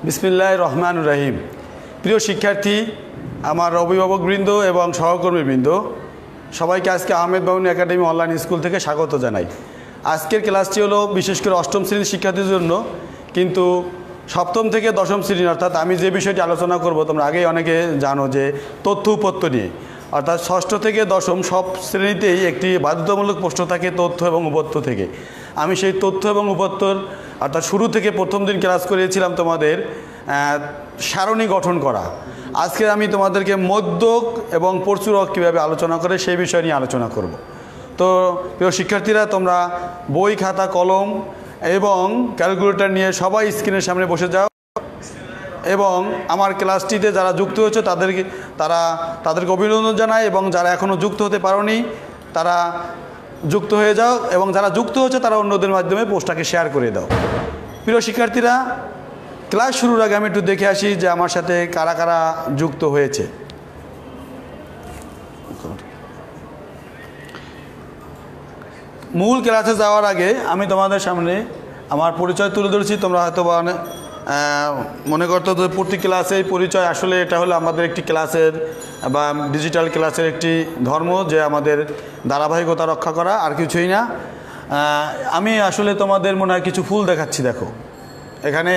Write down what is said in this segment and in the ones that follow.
বিসমিল্লাহির রহমানির রহিম। প্রিয় শিক্ষার্থী, আমার অভিভাবকবৃন্দ এবং সহকর্মীবৃন্দ, সবাইকে আজকে আহমেদ বাউনী একাডেমি অনলাইন স্কুল থেকে স্বাগত জানাই। আজকের ক্লাসটি হলো বিশেষ করে অষ্টম শ্রেণীর শিক্ষার্থীদের জন্য, কিন্তু সপ্তম থেকে দশম শ্রেণী অর্থাৎ আমি যে বিষয়টি আলোচনা করব তোমরা আগেই অনেকে জানো যে তথ্য উপত্য নিয়ে, অর্থাৎ ষষ্ঠ থেকে দশম সব শ্রেণীতেই একটি বাধ্যতামূলক প্রশ্ন থাকে তথ্য এবং উপত্য থেকে। আমি সেই তথ্য এবং উপত্যর অর্থাৎ শুরু থেকে প্রথম দিন ক্লাস করিয়েছিলাম তোমাদের সারণী গঠন করা। আজকে আমি তোমাদেরকে মধ্যক এবং প্রচুরক কীভাবে আলোচনা করে সেই বিষয় নিয়ে আলোচনা করব। তো প্রিয় শিক্ষার্থীরা, তোমরা বই, খাতা, কলম এবং ক্যালকুলেটর নিয়ে সবাই স্ক্রিনের সামনে বসে যাও এবং আমার ক্লাসটিতে যারা যুক্ত হয়েছে তাদেরকে অভিনন্দন জানাই, এবং যারা এখনও যুক্ত হতে পারোনি তারা যুক্ত হয়ে যাও, এবং যারা যুক্ত হচ্ছে তারা অন্যদের মাধ্যমে পোস্টটাকে শেয়ার করে দাও। প্রিয় শিক্ষার্থীরা, ক্লাস শুরুর আগে আমি একটু দেখে আসি যে আমার সাথে কারা কারা যুক্ত হয়েছে। মূল ক্লাসে যাওয়ার আগে আমি তোমাদের সামনে আমার পরিচয় তুলে ধরেছি। তোমরা হয়তো মনে করতো যে প্রতি ক্লাসেই পরিচয়, আসলে এটা হলো আমাদের একটি ক্লাসের বা ডিজিটাল ক্লাসের একটি ধর্ম, যে আমাদের ধারাবাহিকতা রক্ষা করা, আর কিছুই না। আমি আসলে তোমাদের মনে হয় কিছু ফুল দেখাচ্ছি। দেখো এখানে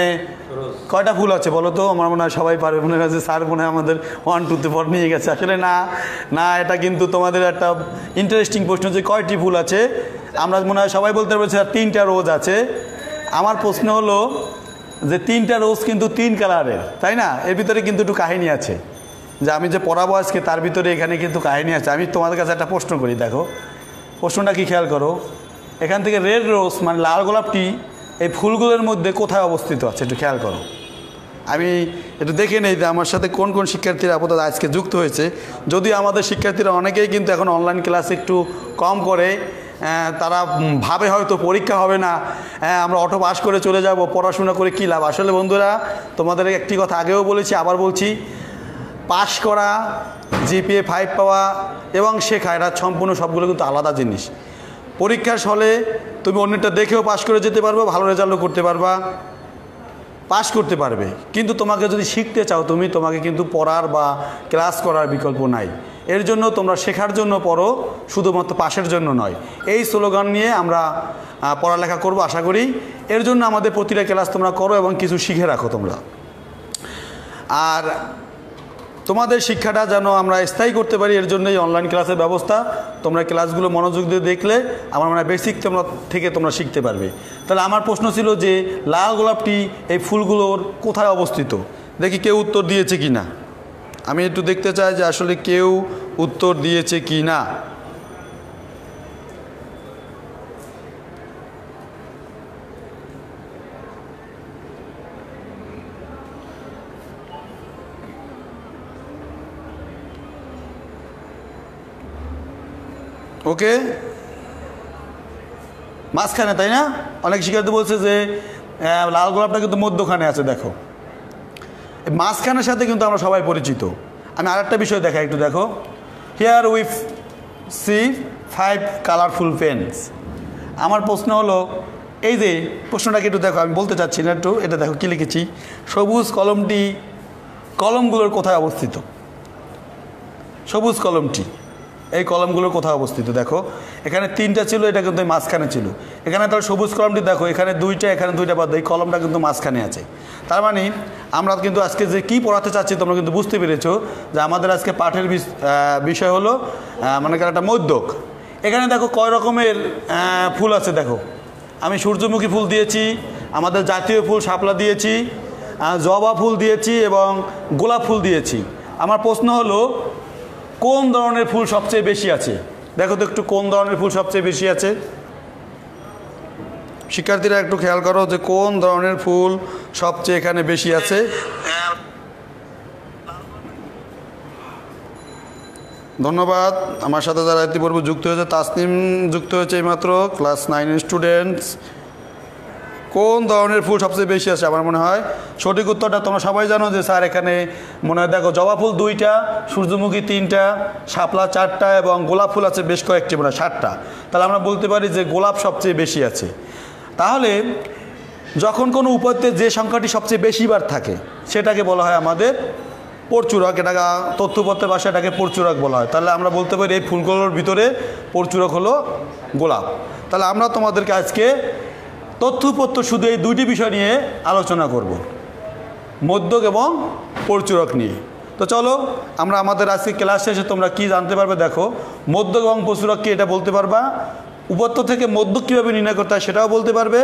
কয়টা ফুল আছে বলো তো? আমার মনে হয় সবাই পারবে। মনে হয় যে স্যার মনে হয় আমাদের 1 2 3 4 নিয়ে গেছে। আসলে না, এটা কিন্তু তোমাদের একটা ইন্টারেস্টিং প্রশ্ন যে কয়টি ফুল আছে। আমরা মনে হয় সবাই বলতে পারবো স্যার 3টা রোজ আছে। আমার প্রশ্ন হলো যে 3টা রোজ কিন্তু 3 কালারের, তাই না? এর ভিতরে কিন্তু একটু কাহিনী আছে, যে আমি যে পড়াবো আজকে তার ভিতরে এখানে কিন্তু কাহিনী আছে। আমি তোমাদের কাছে একটা প্রশ্ন করি, দেখো প্রশ্নটা কি খেয়াল করো। এখান থেকে রেড রোজ মানে লাল গোলাপটি এই ফুলগুলোর মধ্যে কোথায় অবস্থিত আছে একটু খেয়াল করো। আমি একটু দেখে নেই যে আমার সাথে কোন কোন শিক্ষার্থীরা আপাতত আজকে যুক্ত হয়েছে। যদিও আমাদের শিক্ষার্থীরা অনেকেই কিন্তু এখন অনলাইন ক্লাস একটু কম করে, তারা ভাবে হয়তো পরীক্ষা হবে না, আমরা অটো পাস করে চলে যাব, পড়াশোনা করে কী লাভ। আসলে বন্ধুরা, তোমাদের একটি কথা আগেও বলেছি, আবার বলছি, পাস করা, জিপিএ 5 পাওয়া এবং শেখা, এটা সম্পূর্ণ সবগুলো কিন্তু আলাদা জিনিস। পরীক্ষার হলে তুমি অন্যটা দেখেও পাস করে যেতে পারবে, ভালো রেজাল্টও করতে পারবা, পাস করতে পারবে। কিন্তু তোমাকে যদি শিখতে চাও তোমাকে কিন্তু পড়ার বা ক্লাস করার বিকল্প নাই। এর জন্য তোমরা শেখার জন্য পড়ো, শুধুমাত্র পাশের জন্য নয়। এই স্লোগান নিয়ে আমরা পড়ালেখা করব আশা করি। এর জন্য আমাদের প্রতিটা ক্লাস তোমরা করো এবং কিছু শিখে রাখো তোমরা। আর তোমাদের শিক্ষাটা যেন আমরা স্থায়ী করতে পারি, এর জন্যই অনলাইন ক্লাসের ব্যবস্থা। তোমরা ক্লাসগুলো মনোযোগ দিয়ে দেখলে আমার মনে হয় বেসিক তোমরা শিখতে পারবে। তাহলে আমার প্রশ্ন ছিল যে লাল গোলাপটি এই ফুলগুলোর কোথায় অবস্থিত। দেখি কেউ উত্তর দিয়েছে কি না। আমি একটু দেখতে চাই যে আসলে কেউ উত্তর দিয়েছে কি না। ওকে, মাঝখানে, তাই না? অনেক শিক্ষার্থী বলছে যে লাল গোলাপটা কিন্তু মধ্যখানে আছে। দেখো মাঝখানের সাথে কিন্তু আমরা সবাই পরিচিত। আমি আরেকটা বিষয় দেখাই, একটু দেখো। Here we see 5 colourful pens. আমার প্রশ্ন হলো, এই যে প্রশ্নটাকে একটু দেখো, আমি বলতে চাচ্ছি না, একটু এটা দেখো কি লিখেছি। সবুজ কলমগুলোর কোথায় অবস্থিত? সবুজ কলমটি এই কলমগুলোর কোথায় অবস্থিত? দেখো এখানে 3টা ছিল, এটা কিন্তু মাঝখানে ছিল। এখানে তাহলে সবুজ কলমটি দেখো, এখানে 2টা, এখানে 2টা বাদ, এই কলমটা কিন্তু মাঝখানে আছে। তার মানে আমরা কিন্তু আজকে যে কী পড়াতে চাচ্ছি তোমরা কিন্তু বুঝতে পেরেছো যে আমাদের আজকে পাঠের বিষয় হলো মনে করেন একটা মধ্যক। এখানে দেখো কয় রকমের ফুল আছে। দেখো আমি সূর্যমুখী ফুল দিয়েছি, আমাদের জাতীয় ফুল শাপলা দিয়েছি, জবা ফুল দিয়েছি এবং গোলাপ ফুল দিয়েছি। আমার প্রশ্ন হলো কোন ধরনের ফুল সবচেয়ে বেশি আছে? দেখো তো একটু কোন ধরনের ফুল সবচেয়ে বেশি আছে। শিক্ষার্থীরা একটু খেয়াল করো যে কোন ধরনের ফুল সবচেয়ে এখানে বেশি আছে। ধন্যবাদ। আমার সাথে যারা ইতিপূর্বে যুক্ত হয়েছে, তাসনিম যুক্ত হয়েছে এইমাত্র, ক্লাস 9 স্টুডেন্টস। কোন ধরনের ফুল সবচেয়ে বেশি আছে? আমার মনে হয় সঠিক উত্তরটা তোমরা সবাই জানো যে স্যার এখানে মনে হয় দেখো জবা ফুল 2টা, সূর্যমুখী 3টা, শাপলা 4টা এবং গোলাপ ফুল আছে বেশ কয়েকটি, মানে 7টা। তাহলে আমরা বলতে পারি যে গোলাপ সবচেয়ে বেশি আছে। তাহলে যখন কোনো উপাত্তে যে সংখ্যাটি সবচেয়ে বেশিবার থাকে সেটাকে বলা হয় আমাদের পরচুরক। এটাকে তথ্যপত্রের ভাষায় এটাকে পরচুরক বলা হয়। তাহলে আমরা বলতে পারি এই ফুলগুলোর ভিতরে পরচুরক হলো গোলাপ। তাহলে আমরা তোমাদেরকে আজকে তথ্যপত্র শুধু এই দুইটি বিষয় নিয়ে আলোচনা করব, মধ্যক এবং পরচুরক নিয়ে। তো চলো আমরা আমাদের আজকে ক্লাস শেষে তোমরা কি জানতে পারবে দেখো। মধ্যক এবং পরচুরক কি এটা বলতে পারবা, উপাত্ত থেকে মধ্যক কীভাবে নির্ণয় করতে হয় সেটাও বলতে পারবে,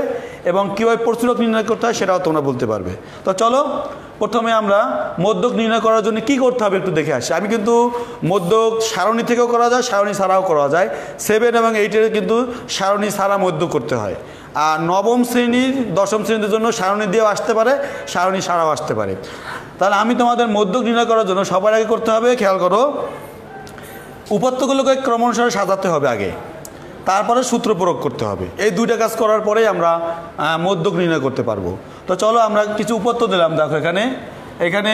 এবং কীভাবে পরচুরক নির্ণয় করতে হয় সেটাও তোমরা বলতে পারবে। তো চলো প্রথমে আমরা মধ্যক নির্ণয় করার জন্য কি করতে হবে একটু দেখে আসি। আমি কিন্তু মধ্যক সারণী থেকেও করা যায়, সারণী ছাড়াও করা যায়। 7 এবং 8-এর কিন্তু সারণী ছাড়া মধ্যক করতে হয়। আর নবম শ্রেণীর দশম শ্রেণীর জন্য সারণী দিয়েও আসতে পারে, সারণী ছাড়াও আসতে পারে। তাহলে আমি তোমাদের মধ্যক নির্ণয় করার জন্য সবার আগে করতে হবে, খেয়াল করো, উপাত্তগুলোকে ক্রমানুসারে সাজাতে হবে আগে, তারপরে সূত্র প্রয়োগ করতে হবে। এই দুইটা কাজ করার পরেই আমরা মধ্যক নির্ণয় করতে পারবো। তো চলো আমরা কিছু উপাত্ত দিলাম। দেখো এখানে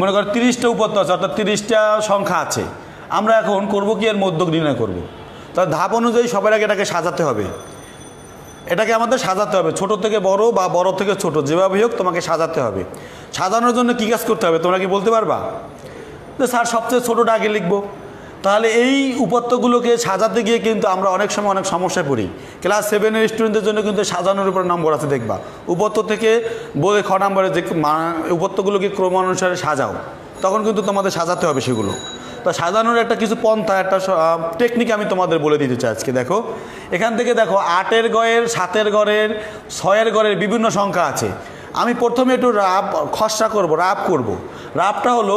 মনে করো 30টা উপাত্ত আছে, অর্থাৎ 30টা সংখ্যা আছে। আমরা এখন করব কি এর মধ্যক নির্ণয় করব। তাহলে ধাপ অনুযায়ী সবার আগে এটাকে সাজাতে হবে, এটাকে আমাদের সাজাতে হবে, ছোট থেকে বড় বা বড় থেকে ছোট, যেভাবে হোক তোমাকে সাজাতে হবে। সাজানোর জন্য কী কাজ করতে হবে তোমরা কি বলতে পারবা? যে স্যার সবচেয়ে ছোটোটা আগে লিখবো। তাহলে এই উপাত্তগুলোকে সাজাতে গিয়ে কিন্তু আমরা অনেক সময় অনেক সমস্যায় পড়ি। ক্লাস 7-এর স্টুডেন্টদের জন্য কিন্তু সাজানোর উপর নম্বর আছে, দেখবা উপাত্ত থেকে বলে খ নম্বরে যে উপাত্তগুলোকে ক্রমানুসারে সাজাও, তখন কিন্তু তোমাদের সাজাতে হবে সেগুলো। তো সাজানোর একটা কিছু পন্থা, একটা টেকনিক আমি তোমাদের বলে দিতে চাই আজকে। দেখো এখান থেকে দেখো 8-এর গড়ের, 7-এর গড়ের, 6-এর গড়ের বিভিন্ন সংখ্যা আছে। আমি প্রথমে একটু খসড়া করব, রাব করব। রাবটা হলো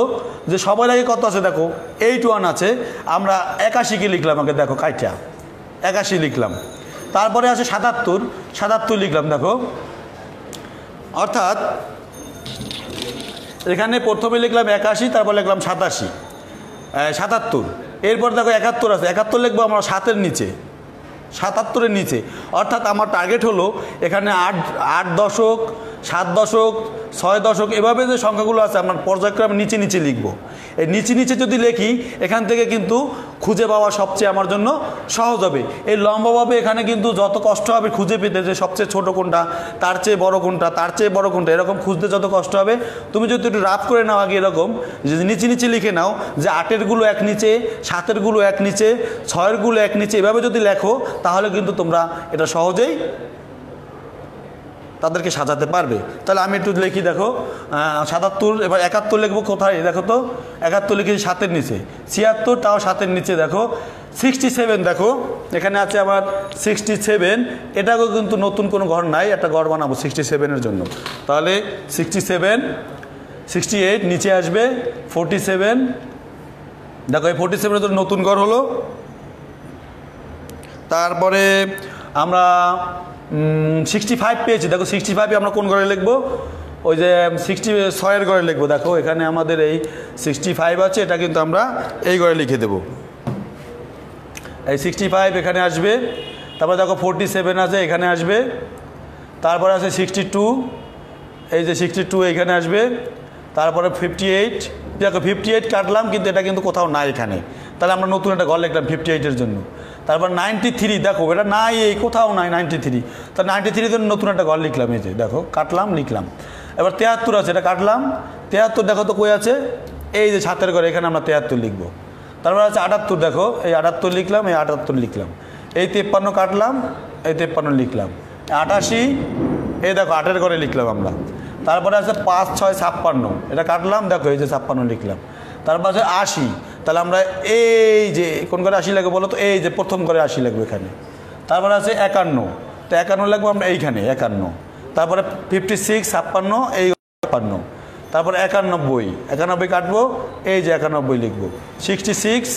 যে সবার আগে কত আছে দেখো 81 আছে, আমরা 81কে লিখলাম আগে, দেখো কাইটা 81 লিখলাম। তারপরে আছে 77 লিখলাম, দেখো অর্থাৎ এখানে প্রথমে লিখলাম 81, তারপর লিখলাম 77। এরপর দেখো 71 আছে, 71 লিখবো আমরা 7-এর নিচে, 77-এর নিচে। অর্থাৎ আমার টার্গেট হলো এখানে 8 দশক, 7 দশক, 6 দশক, এভাবে যে সংখ্যাগুলো আছে আমরা পর্যায়ক্রমে নিচে নিচে লিখব। এই নিচে নিচে যদি লিখি এখান থেকে কিন্তু খুঁজে পাওয়া সবচেয়ে আমার জন্য সহজ হবে। এই লম্বাভাবে এখানে কিন্তু যত কষ্ট হবে খুঁজে পেতে, যে সবচেয়ে ছোট কোনটা, তার চেয়ে বড় কোনটা, তার চেয়ে বড় কোনটা, এরকম খুঁজতে যত কষ্ট হবে, তুমি যদি একটু রাফ করে নাও আগে এরকম যে নিচে নিচে লিখে নাও যে 8-এরগুলো এক নিচে, 7-এরগুলো এক নিচে, 6-এরগুলো এক নিচে, এভাবে যদি লেখো তাহলে কিন্তু তোমরা এটা সহজেই তাদেরকে সাজাতে পারবে। তাহলে আমি একটু লিখি, দেখো 77, এবার 71 লিখবো কোথায় দেখো তো, 71 লিখেছি 7-এর নিচে, 76 তাও 7-এর নিচে, দেখো 67 দেখো এখানে আছে আবার 67, এটাকেও কিন্তু নতুন কোনো ঘর নাই, একটা ঘর বানাবো 67-এর জন্য। তাহলে 67, 68 নিচে আসবে, 47 দেখো এই 47-এর জন্য নতুন ঘর হলো। তারপরে আমরা 65 পেয়েছি, দেখো 65 আমরা কোন ঘরে লিখবো, ওই যে 66-এর ঘরে লিখবো। দেখো এখানে আমাদের এই 65 আছে, এটা কিন্তু আমরা এই ঘরে লিখে দেব, এই 65 এখানে আসবে। তারপরে দেখো 47 আছে, এখানে আসবে। তারপরে আছে 62, এই যে 62 এখানে আসবে। তারপরে 58, দেখো 58 কাটলাম কিন্তু এটা কিন্তু কোথাও নাই এখানে, তাহলে আমরা নতুন একটা ঘর লিখলাম 58-এর জন্য। তারপর 93, দেখো এটা নাই, এই কোথাও নাই 93, তাহলে 93-এর জন্য নতুন একটা ঘর লিখলাম, এই যে দেখো কাটলাম লিখলাম। এবার 73 আছে, এটা কাটলাম, 73 দেখো তো কই আছে, এই যে 7-এর ঘরে, এখানে আমরা 73 লিখবো। তারপর আছে 78, দেখো এই 78 লিখলাম, এই 78 লিখলাম। এই 53 কাটলাম, এই 53 লিখলাম। 88, এই দেখো 8-এর ঘরে লিখলাম আমরা। তারপরে আছে 5, 6, 56, এটা কাটলাম, দেখো এই যে 56 লিখলাম। তারপর আছে 80, তাহলে আমরা এই যে কোন ঘরে 80 লাগবে বলো তো, এই যে প্রথম ঘরে 80 লাগবে এখানে। তারপরে আছে 51, তো 51 লাগবে আমরা এইখানে 51। তারপরে 56, 56 এই 56। তারপরে 91 কাটবো, এই যে 91 লিখবো। 66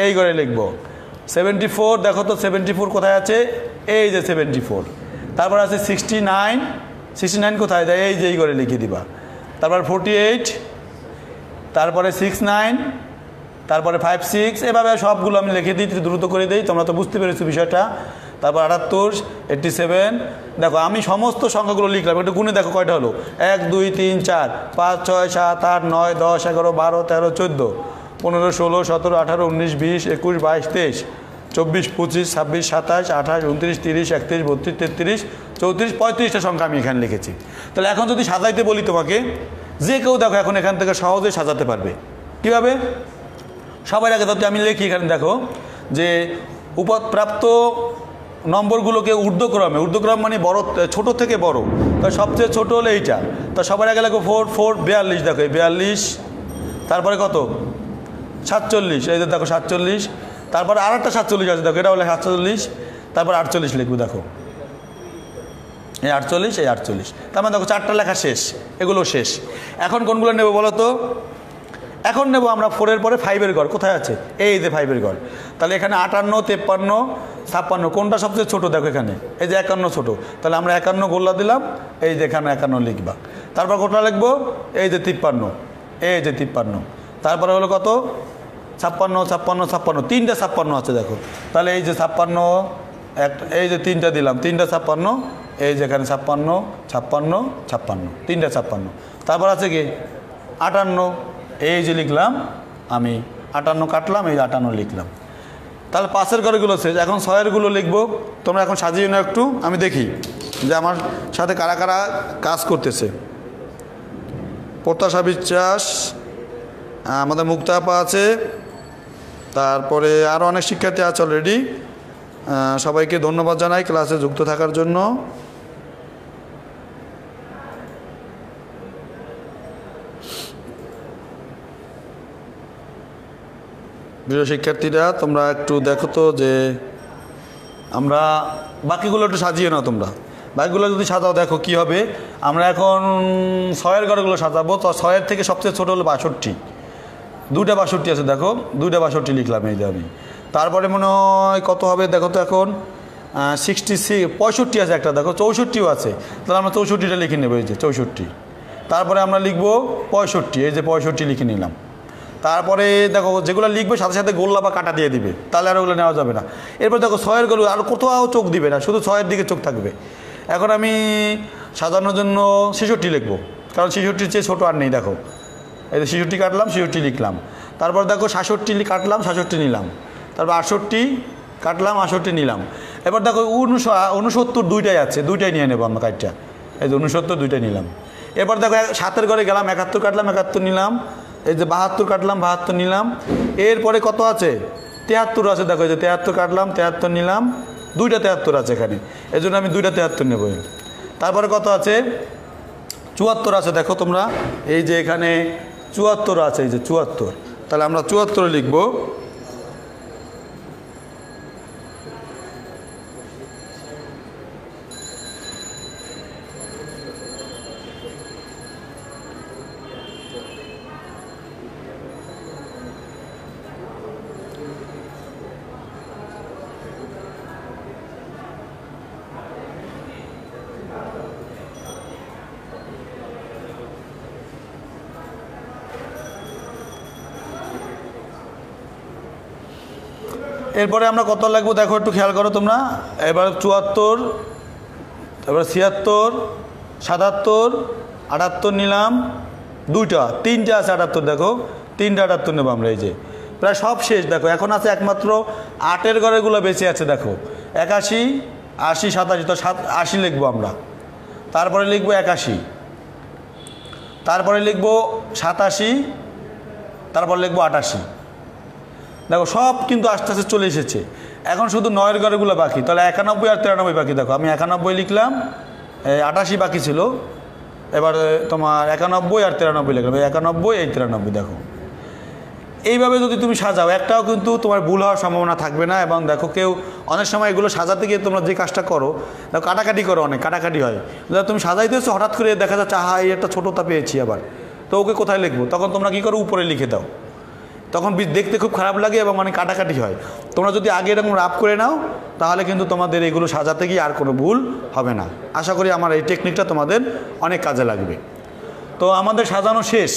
এই ঘরে লিখবো। 74 দেখো তো 74 কোথায় আছে, এই যে 74। তারপর আছে 69 কোথায় যায়, এই যে এই ঘরে লিখে দিবা। তারপর 48, তারপরে 69, তারপরে 56, এভাবে সবগুলো আমি লিখে দিই, দ্রুত করে দিই, তোমরা তো বুঝতে পেরেছো বিষয়টা। তারপর 78, 87, দেখো আমি সমস্ত সংখ্যাগুলো লিখলাম, একটু গুণে দেখো কয়টা হলো, 1 2 3 4 5 6 7 8 9 10 11 12 13 14 15 16 17 18 19 20 21 22 23 24 25 26 27 28 29 30 31 32 33 34 35টা সংখ্যা আমি এখানে লিখেছি। তাহলে এখন যদি সাজাইতে বলি তোমাকে, যে কেউ দেখো এখন এখান থেকে সহজে সাজাতে পারবে। কীভাবে? সবার আগে যদি আমি লিখি এখানে দেখো যে প্রাপ্ত নম্বরগুলোকে ঊর্ধ্বক্রম মানে বড়, ছোট থেকে বড়। তো সবচেয়ে ছোট হলো এইটা। তো সবার আগে লাগো 4 4 42, দেখো এই 42, তারপরে কত 47, এই দেখো 47, তারপরে আর একটা 47 আছে দেখো, এটা হলো 47, তারপর 48 লিখবো, দেখো এই 48, এই 48। তার মানে দেখো 4টা লেখা শেষ, এগুলো শেষ। এখন কোনগুলো নেব বলো তো? এখন নেব আমরা 4-এর পরে 5-এর ঘর। কোথায় আছে? এই যে 5-এর ঘর। তাহলে এখানে 58, 53, 56 কোনটা সবচেয়ে ছোট? দেখো এখানে এই যে 51 ছোট। তাহলে আমরা 51 গোল্লা দিলাম, এই যে এখানে 51 লিখবা। তারপর কোনটা লিখবো? এই যে 53, এই যে 53। তারপরে হলো কত? 56, 56, 56, 3টা 56 আছে দেখো। তাহলে এই যে 56, এই যে 3টা দিলাম, 3টা 56, এই যে এখানে 56, 56, 56, 3টা 56। তারপর আছে কি 58, এই যে লিখলাম আমি 58 কাটলাম, এই 58 লিখলাম। তাহলে 5-এর ঘরগুলো শেষ। এখন 6-এরগুলো লিখবো। তোমরা এখন সাজিয়ে নাও একটু, আমি দেখি যে আমার সাথে কারা কারা কাজ করতেছে। প্রত্যাশা বিশ্বাস, আমাদের মুক্তা আপা আছে, তারপরে আরও অনেক শিক্ষার্থী আছে অলরেডি। সবাইকে ধন্যবাদ জানাই ক্লাসে যুক্ত থাকার জন্য। প্রিয় শিক্ষার্থীরা, তোমরা একটু দেখো তো যে আমরা বাকিগুলো একটু সাজিয়ে নাও। তোমরা বাকিগুলো যদি সাজাও দেখো কি হবে। আমরা এখন 6-এর ঘরগুলো সাজাবো। তো 6-এর থেকে সবচেয়ে ছোটো হলো 62, 2টা 62 আছে দেখো, 2টা 62 লিখলাম এই যে আমি। তারপরে মনে হয় কত হবে দেখো তো, এখন 66, 65 আছে একটা, দেখো 64ও আছে। তাহলে আমরা 64টা লিখে নেবো, এই যে 64। তারপরে আমরা লিখবো 65, এই যে 65 লিখে নিলাম। তারপরে দেখো যেগুলো লিখবে সাথে সাথে গোল্লা বা কাটা দিয়ে দিবে, তাহলে আর ওগুলো নেওয়া যাবে না। এরপর দেখো 6-এর ঘর আর কোথাও চোখ দিবে না, শুধু 6-এর দিকে চোখ থাকবে। এখন আমি সাজানোর জন্য 66 লিখবো, কারণ 66-র চেয়ে ছোটো আর নেই। দেখো এই যে 66 কাটলাম, 66 লিখলাম। তারপর দেখো 67 কাটলাম, 67 নিলাম। তারপর 68 কাটলাম, 68 নিলাম। এবার দেখো 69 2টাই আছে, 2টাই নিয়ে নেবো আমরা কাটটা। এই যে 69 2টাই নিলাম। এবার দেখো 7-এর ঘরে গেলাম, 71 কাটলাম, 71 নিলাম। এই যে 72 কাটলাম, 72 নিলাম। এরপরে কত আছে? 73 আছে, দেখো এই যে 73 কাটলাম, 73 নিলাম। 2টা 73 আছে এখানে, এই জন্য আমি 2টা 73 নেব। তারপরে কত আছে? 74 আছে, দেখো তোমরা এই যে এখানে 74 আছে, এই যে 74। তাহলে আমরা 74 লিখবো। এরপরে আমরা কত লাগবো দেখো, একটু খেয়াল করো তোমরা। এবার 74, এবার 76, 77, 78 নিলাম। 2টা 3টা আছে 78, দেখো 3টা 78 নেবো আমরা। এই যে প্রায় সব শেষ। দেখো এখন আছে একমাত্র 8-এর ঘরেগুলো বেঁচে আছে। দেখো 81, 80, 87, তো 80 লিখবো আমরা। তারপরে লিখবো 81, তারপরে লিখবো 87, তারপর লিখবো 88। দেখো সব কিন্তু আস্তে আস্তে চলে এসেছে। এখন শুধু 9-এর ঘরগুলো বাকি। তাহলে 91 আর 93 বাকি। দেখো আমি 91 লিখলাম, 88 বাকি ছিল। এবার তোমার 91 আর 93 লিখলাম, 91, এই 93। দেখো এইভাবে যদি তুমি সাজাও, একটাও কিন্তু তোমার ভুল হওয়ার সম্ভাবনা থাকবে না। এবং দেখো কেউ অনেক সময় এগুলো সাজাতে গিয়ে তোমরা যে কাজটা করো, দেখো কাটাকাটি করো, অনেক কাটাকাটি হয়। তুমি সাজাইতেছো, হঠাৎ করে দেখা যাচ্ছে এই একটা ছোটোটা পেয়েছি আবার, তো ওকে কোথায় লিখবো? তখন তোমরা কী করো? উপরে লিখে দাও। তখন দেখতে খুব খারাপ লাগে এবং অনেক কাটাকাটি হয়। তোমরা যদি আগে এরকম রাফ করে নাও, তাহলে কিন্তু তোমাদের এগুলো সাজাতে গিয়ে আর কোনো ভুল হবে না। আশা করি আমার এই টেকনিকটা তোমাদের অনেক কাজে লাগবে। তো আমাদের সাজানো শেষ।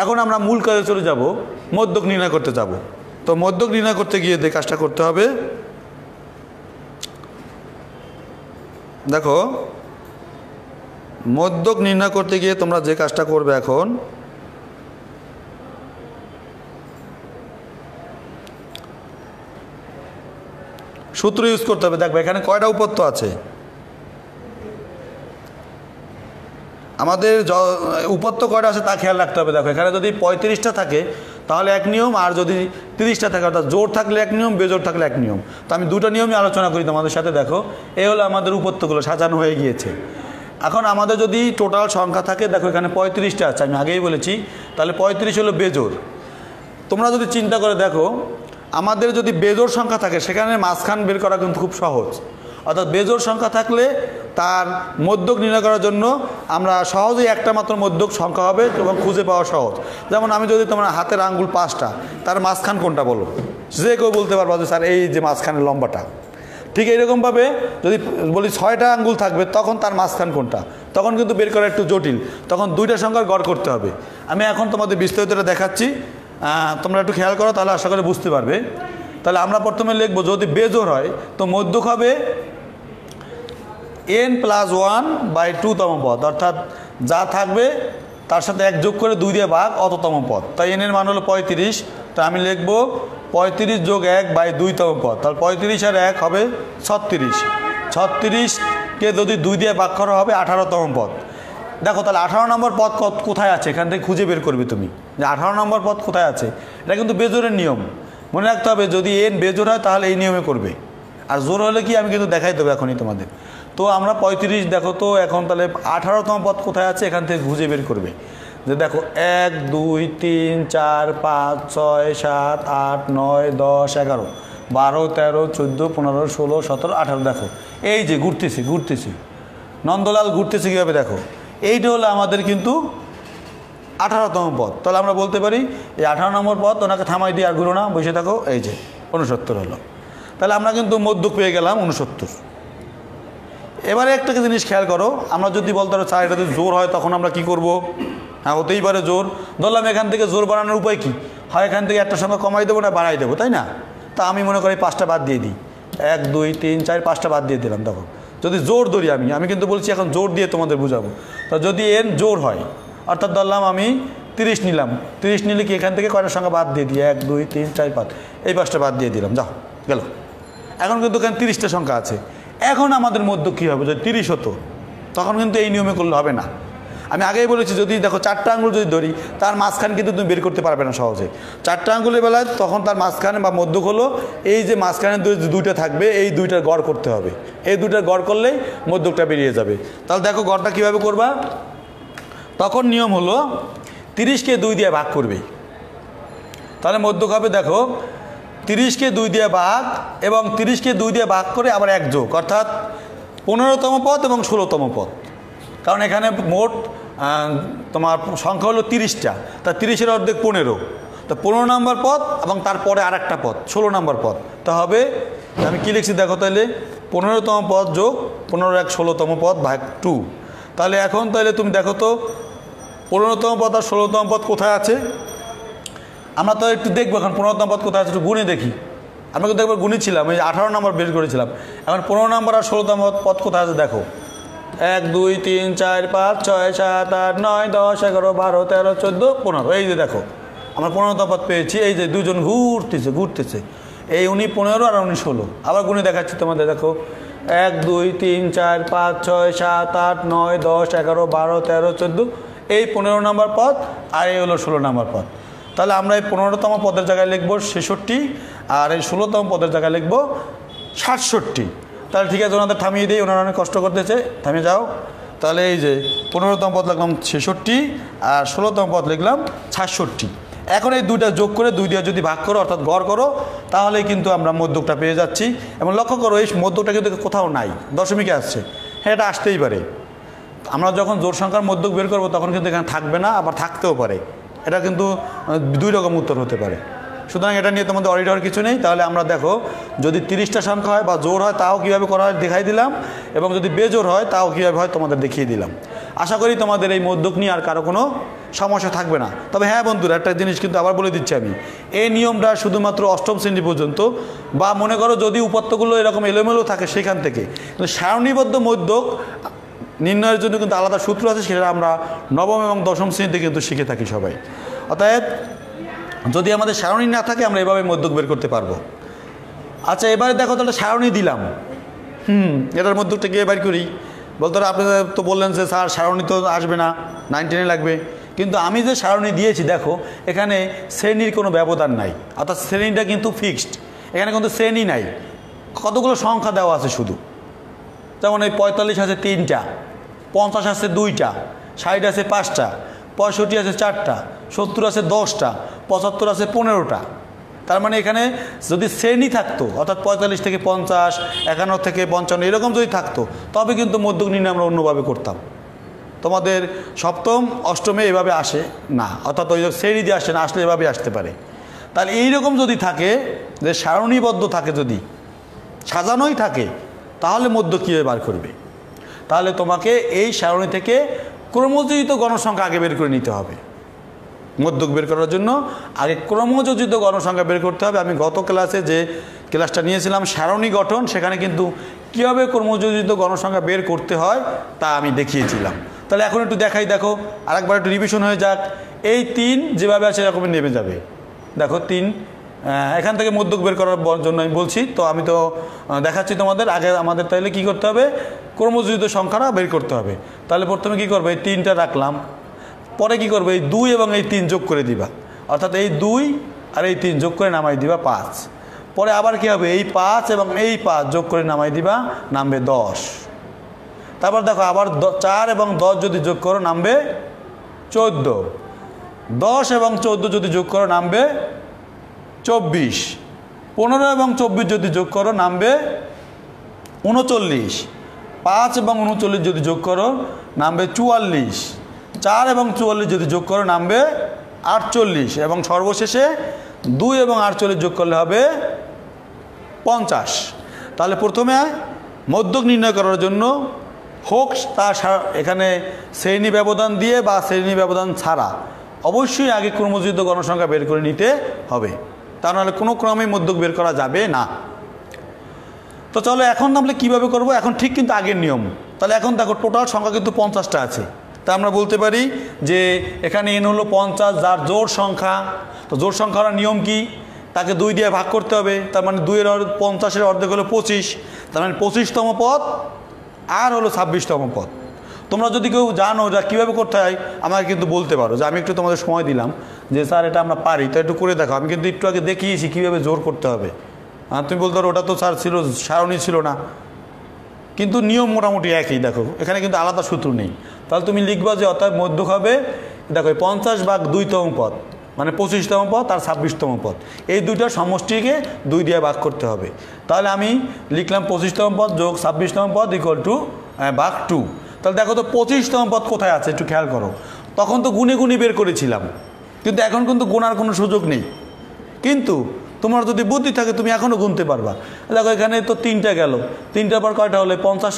এখন আমরা মূল কাজে চলে যাব, মধ্যক নির্ণয় করতে যাব। তো মধ্যক নির্ণয় করতে গিয়ে যে কাজটা করতে হবে, দেখো মধ্যক নির্ণয় করতে গিয়ে তোমরা যে কাজটা করবে, এখন সূত্র ইউজ করতে হবে। দেখবে এখানে কয়টা উপত্য আছে? আমাদের উপাত্ত কয়টা আছে তা খেয়াল রাখতে হবে। দেখো এখানে যদি 35টা থাকে তাহলে এক নিয়ম, আর যদি 30টা থাকে অর্থাৎ জোর থাকলে এক নিয়ম, বেজোর থাকলে এক নিয়ম। তো আমি দুটো নিয়মই আলোচনা করি তোমাদের সাথে। দেখো এই হলো আমাদের উপাত্তগুলো সাজানো হয়ে গিয়েছে। এখন আমাদের যদি টোটাল সংখ্যা থাকে, দেখো এখানে 35টা আছে, আমি আগেই বলেছি, তাহলে 35 হলো বেজোর। তোমরা যদি চিন্তা করে দেখো, আমাদের যদি বেজোর সংখ্যা থাকে সেখানে মাঝখান বের করা কিন্তু খুব সহজ। অর্থাৎ বেজোর সংখ্যা থাকলে তার মধ্যক নির্ণয় করার জন্য আমরা সহজেই একটা মাত্র মধ্যক সংখ্যা হবে এবং খুঁজে পাওয়া সহজ। যেমন আমি যদি তোমার হাতের আঙ্গুল 5টা, তার মাঝখান কোনটা বলো, যে কেউ বলতে পারবো যে স্যার এই যে মাঝখানের লম্বাটা। ঠিক এইরকমভাবে যদি বলি 6টা আঙ্গুল থাকবে তখন তার মাঝখান কোনটা, তখন কিন্তু বের করা একটু জটিল, তখন দুইটা সংখ্যার গড় করতে হবে। আমি এখন তোমাদের বিস্তারিতটা দেখাচ্ছি, তোমরা একটু খেয়াল করো তাহলে আশা করে বুঝতে পারবে। তাহলে আমরা প্রথমে লিখবো যদি বেজোর হয় তো মধ্যক হবে n+1/2 তম পদ, অর্থাৎ যা থাকবে তার সাথে 1 যোগ করে 2 দিয়ে ভাগ অততম পদ। তাই n এর মান হলো 35, তো আমি লিখবো 35 + 1/2 তম পদ। তাহলে 35 আর 1 হবে 36, 36কে যদি 2 দিয়ে ভাগ করা হবে 18 তম পদ। দেখো তাহলে 18 নম্বর পদ কোথায় আছে, এখান থেকে খুঁজে বের করবে তুমি যে 18 নম্বর পদ কোথায় আছে। এটা কিন্তু বেজোরের নিয়ম, মনে রাখতে হবে। যদি n বেজোর হয় তাহলে এই নিয়মে করবে, আর জোর হলে কি আমি কিন্তু দেখাই দেবো এখনই তোমাদের। তো আমরা 35 দেখো তো এখন তাহলে 18তম পদ কোথায় আছে এখান থেকে খুঁজে বের করবে। যে দেখো 1 2 3 4 5 6 7 8 9 10 11 12 13 14 15 16 17 18 দেখো এই যে ঘুরতেছি নন্দলাল ঘুরতেছে কীভাবে দেখো, এইটা হলো আমাদের কিন্তু 18তম পদ। তাহলে আমরা বলতে পারি এই 18 নম্বর পদ, ওনাকে থামাই দিয়ে আর ঘুরো না, বসে থাকো, এই যে 69 হলো। তাহলে আমরা কিন্তু মধ্যক পেয়ে গেলাম 69। এবারে একটা জিনিস খেয়াল করো, আমরা যদি বলতে পারো স্যার এটা যদি জোর হয় তখন আমরা কি করব। হ্যাঁ হতেই পারে জোর, ধরলাম এখান থেকে জোর বাড়ানোর উপায় কি হয়, এখান থেকে একটা সংখ্যা কমাই দেবো না বাড়াই দেবো, তাই না। তা আমি মনে করি 5টা বাদ দিয়ে দিই, 1 2 3 4 5টা বাদ দিয়ে দিলাম। দেখো যদি জোর ধরি আমি কিন্তু বলছি এখন জোর দিয়ে তোমাদের বুঝাবো। তা যদি n জোর হয় অর্থাৎ ধরলাম আমি 30 নিলাম, 30 নিলে কি এখান থেকে কয়টা সংখ্যা বাদ দিয়ে দিই, 1 2 3 4 5, এই 5টা বাদ দিয়ে দিলাম, যাও গেল। এখন কিন্তু এখানে 30টা সংখ্যা আছে। এখন আমাদের মধ্যে কী হবে, যদি 30 হতো তখন কিন্তু এই নিয়মে করলে হবে না। আমি আগেই বলেছি যদি দেখো 4টা আঙ্গুল যদি ধরি তার মাঝখান কিন্তু তুমি বের করতে পারবে না সহজে। 4টা আঙ্গুলের বেলায় তখন তার মাঝখানে বা মধ্যক হলো এই যে মাঝখানে দুইটা থাকবে, এই দুইটার গড় করতে হবে, এই দুইটার গড় করলেই মধ্যকটা বেরিয়ে যাবে। তাহলে দেখো গড়টা কীভাবে করবা, তখন নিয়ম হলো 30কে 2 দিয়ে ভাগ করবে, তাহলে মধ্যক হবে দেখো 30কে 2 দিয়ে ভাগ এবং 30কে 2 দিয়ে ভাগ করে আবার 1 যোগ, অর্থাৎ 15তম পদ এবং 16তম পদ। কারণ এখানে মোট তোমার সংখ্যা হলো 30টা, তা 30-এর অর্ধেক 15, তা 15 নম্বর পদ এবং তারপরে আর একটা পদ 16 নম্বর পদ। তা হবে আমি কী লিখছি দেখো, তাহলে 15তম পদ যোগ 15 1 16তম পদ ভাগ 2। তাহলে এখন তাহলে তুমি দেখো তো 15তম পদ আর 16তম পদ কোথায় আছে, আমরা তো একটু দেখবো এখন 15তম পদ কোথায় আছে একটু গুণে দেখি। আমরা কিন্তু একবার গুনেছিলাম, এই 18 নম্বর বের করেছিলাম, এখন 15 নম্বর আর 16তম পদ কোথায় আছে দেখো, 1 2 3 4 5 6 7 8 9 10 11 12 13 14 15, এই যে দেখো আমরা 15তম পদ পেয়েছি। এই যে দুজন ঘুরতেছে, এই উনি 15 আর উনি 16। আবার গুণে দেখাচ্ছি তোমাদের, দেখো 1 2 3 4 5 6 7 8 9 10 11 12 13 14, এই 15 নম্বর পদ আর এই হলো 16 নম্বর পদ। তাহলে আমরা এই 15তম পদের জায়গায় লিখবো 66 আর এই 16তম পদের জায়গায় লিখবো 67। তাহলে ঠিক আছে, ওনাদের থামিয়ে দিই, ওনারা অনেক কষ্ট করতেছে, থামিয়ে যাও। তাহলে এই যে 15তম পদ লিখলাম 66 আর 16তম পদ লিখলাম 66। এখন এই দুইটা যোগ করে 2 দিয়ে যদি ভাগ করো অর্থাৎ গড় করো, তাহলে কিন্তু আমরা মধ্যকটা পেয়ে যাচ্ছি। এবং লক্ষ্য করো এই মধ্যকটা কিন্তু কোথাও নাই, দশমিকে আসছে। হ্যাঁ এটা আসতেই পারে, আমরা যখন জোড় সংখ্যার মধ্যক বের করবো তখন কিন্তু এখানে থাকবে না, আবার থাকতেও পারে। এটা কিন্তু 2 রকম উত্তর হতে পারে, সুতরাং এটা নিয়ে তোমাদের অডিট হওয়ার কিছু নেই। তাহলে আমরা দেখো যদি 30টা সংখ্যা হয় বা জোর হয় তাও কীভাবে করা হয় দেখাই দিলাম, এবং যদি বেজোর হয় তাও কীভাবে হয় তোমাদের দেখিয়ে দিলাম। আশা করি তোমাদের এই মধ্যক নিয়ে আর কারো কোনো সমস্যা থাকবে না। তবে হ্যাঁ বন্ধুরা, একটা জিনিস কিন্তু আবার বলে দিচ্ছি আমি, এই নিয়মটা শুধুমাত্র 8ম শ্রেণী পর্যন্ত, বা মনে করো যদি উপাত্তগুলো এরকম এলোমেলো থাকে সেখান থেকে, কিন্তু সারণীবদ্ধ মধ্যক নির্ণয়ের জন্য কিন্তু আলাদা সূত্র আছে, সেটা আমরা 9ম এবং 10ম শ্রেণীতে কিন্তু শিখে থাকি সবাই। অতএব যদি আমাদের সারণী না থাকে আমরা এভাবে মধ্যক বের করতে পারবো। আচ্ছা এবারে দেখো তাহলে সারণী দিলাম, এটার মধ্যকটা গিয়ে বের করি। বলতে আপনি তো বললেন যে স্যার সারণী তো আসবে না, 9 10 লাগবে, কিন্তু আমি যে সারণী দিয়েছি দেখো এখানে শ্রেণীর কোনো ব্যবধান নাই, অর্থাৎ শ্রেণীটা কিন্তু ফিক্সড, এখানে কিন্তু শ্রেণী নাই, কতগুলো সংখ্যা দেওয়া আছে শুধু। যেমন এই 45 আছে 3টা, 50 আছে 2টা, 60 আছে 5টা, 65 আছে 4টা, 70 আছে 10টা, 75 আছে 15টা। তার মানে এখানে যদি শ্রেণী থাকতো, অর্থাৎ 45 থেকে 50, 51 থেকে 55 এরকম যদি থাকতো, তবে কিন্তু মধ্যক নির্ণয় আমরা অন্যভাবে করতাম। তোমাদের সপ্তম অষ্টমে এভাবে আসে না, অর্থাৎ ওই শ্রেণী দিয়ে আসে না, আসলে এভাবে আসতে পারে। তাহলে এইরকম যদি থাকে, যে সারণীবদ্ধ থাকে, যদি সাজানোই থাকে, তাহলে মধ্যক কীভাবে বার করবে? তাহলে তোমাকে এই সারণী থেকে ক্রমযোজিত গণসংখ্যা আগে বের করে নিতে হবে। মধ্যক বের করার জন্য আগে ক্রমযোজিত গণসংখ্যা বের করতে হবে। আমি গত ক্লাসে যে ক্লাসটা নিয়েছিলাম সারণী গঠন, সেখানে কিন্তু কীভাবে ক্রমযোজিত গণসংখ্যা বের করতে হয় তা আমি দেখিয়েছিলাম। তাহলে এখন একটু দেখাই, দেখো আরেকবার একটু রিভিশন হয়ে যাক। এই 3 যেভাবে আছে এরকমই নেমে যাবে। দেখো 3 এখান থেকে মধ্যক বের করার জন্য আমি বলছি, তো আমি তো দেখাচ্ছি তোমাদের। আগে আমাদের তাহলে কি করতে হবে? ক্রমযোজিত সংখ্যাটা বের করতে হবে। তাহলে প্রথমে কি করবে? এই 3টা রাখলাম, পরে কি করবে? এই 2 এবং এই 3 যোগ করে দিবা, অর্থাৎ এই 2 আর এই 3 যোগ করে নামাই দিবা 5। পরে আবার কি হবে? এই 5 এবং এই 5 যোগ করে নামাই দিবা, নামবে 10। তারপর দেখো আবার 4 এবং 10 যদি যোগ করো নামবে 14। 10 এবং 14 যদি যোগ করো নামবে 24। 15 এবং 24 যদি যোগ করো নামবে 39। 5 এবং 39 যদি যোগ করো নামবে 44। 4 এবং 44 যদি যোগ করো নামবে 48। এবং সর্বশেষে 2 এবং 48 যোগ করলে হবে 50। তাহলে প্রথমে মধ্যক নির্ণয় করার জন্য হোক তা এখানে শ্রেণী ব্যবধান দিয়ে বা শ্রেণী ব্যবধান ছাড়া অবশ্যই আগে ক্রমযোজিত গণসংখ্যা বের করে নিতে হবে, তা নাহলে কোনো ক্রমে মধ্যক বের করা যাবে না। তো চলো এখন আমরা কীভাবে করব? এখন ঠিক কিন্তু আগের নিয়ম। তাহলে এখন দেখো টোটাল সংখ্যা কিন্তু 50টা আছে। তা আমরা বলতে পারি যে এখানে n হলো 50, যার জোড় সংখ্যা। তো জোড় সংখ্যার নিয়ম কি? তাকে 2 দিয়ে ভাগ করতে হবে। তার মানে 2 এর 50-এর অর্ধেক হলো 25, তার মানে 25তম পদ আর হলো 26তম পদ। তোমরা যদি কেউ জানো যা কীভাবে করতে হয় আমাকে কিন্তু বলতে পারো, যে আমি একটু তোমাদের সময় দিলাম যে স্যার এটা আমরা পারি, তো একটু করে দেখো। আমি কিন্তু একটু আগে দেখিয়েছি কীভাবে জোর করতে হবে। আর তুমি বলতে পারো ওটা তো স্যার ছিল, সারণী ছিল না, কিন্তু নিয়ম মোটামুটি একই। দেখো এখানে কিন্তু আলাদা সূত্র নেই। তাহলে তুমি লিখবা যে অর্থাৎ মধ্যক হবে, দেখো 50 ভাগ 2তম পদ মানে 25তম পদ আর 26তম পদ, এই দুইটার সমষ্টিকে 2 দিয়ে ভাগ করতে হবে। তাহলে আমি লিখলাম 25তম পদ যোগ 26তম পদ ইকুয়াল টু ভাগ 2। তাহলে দেখো তো 25তম পদ কোথায় আছে একটু খেয়াল করো। তখন তো গুণে গুণে বের করেছিলাম, কিন্তু এখন কিন্তু গুণার কোনো সুযোগ নেই। কিন্তু তোমার যদি বুদ্ধি থাকে তুমি এখনও গুনতে পারবা। দেখো এখানে তো 3টা গেল, 3টার পর কয়টা হলো? 50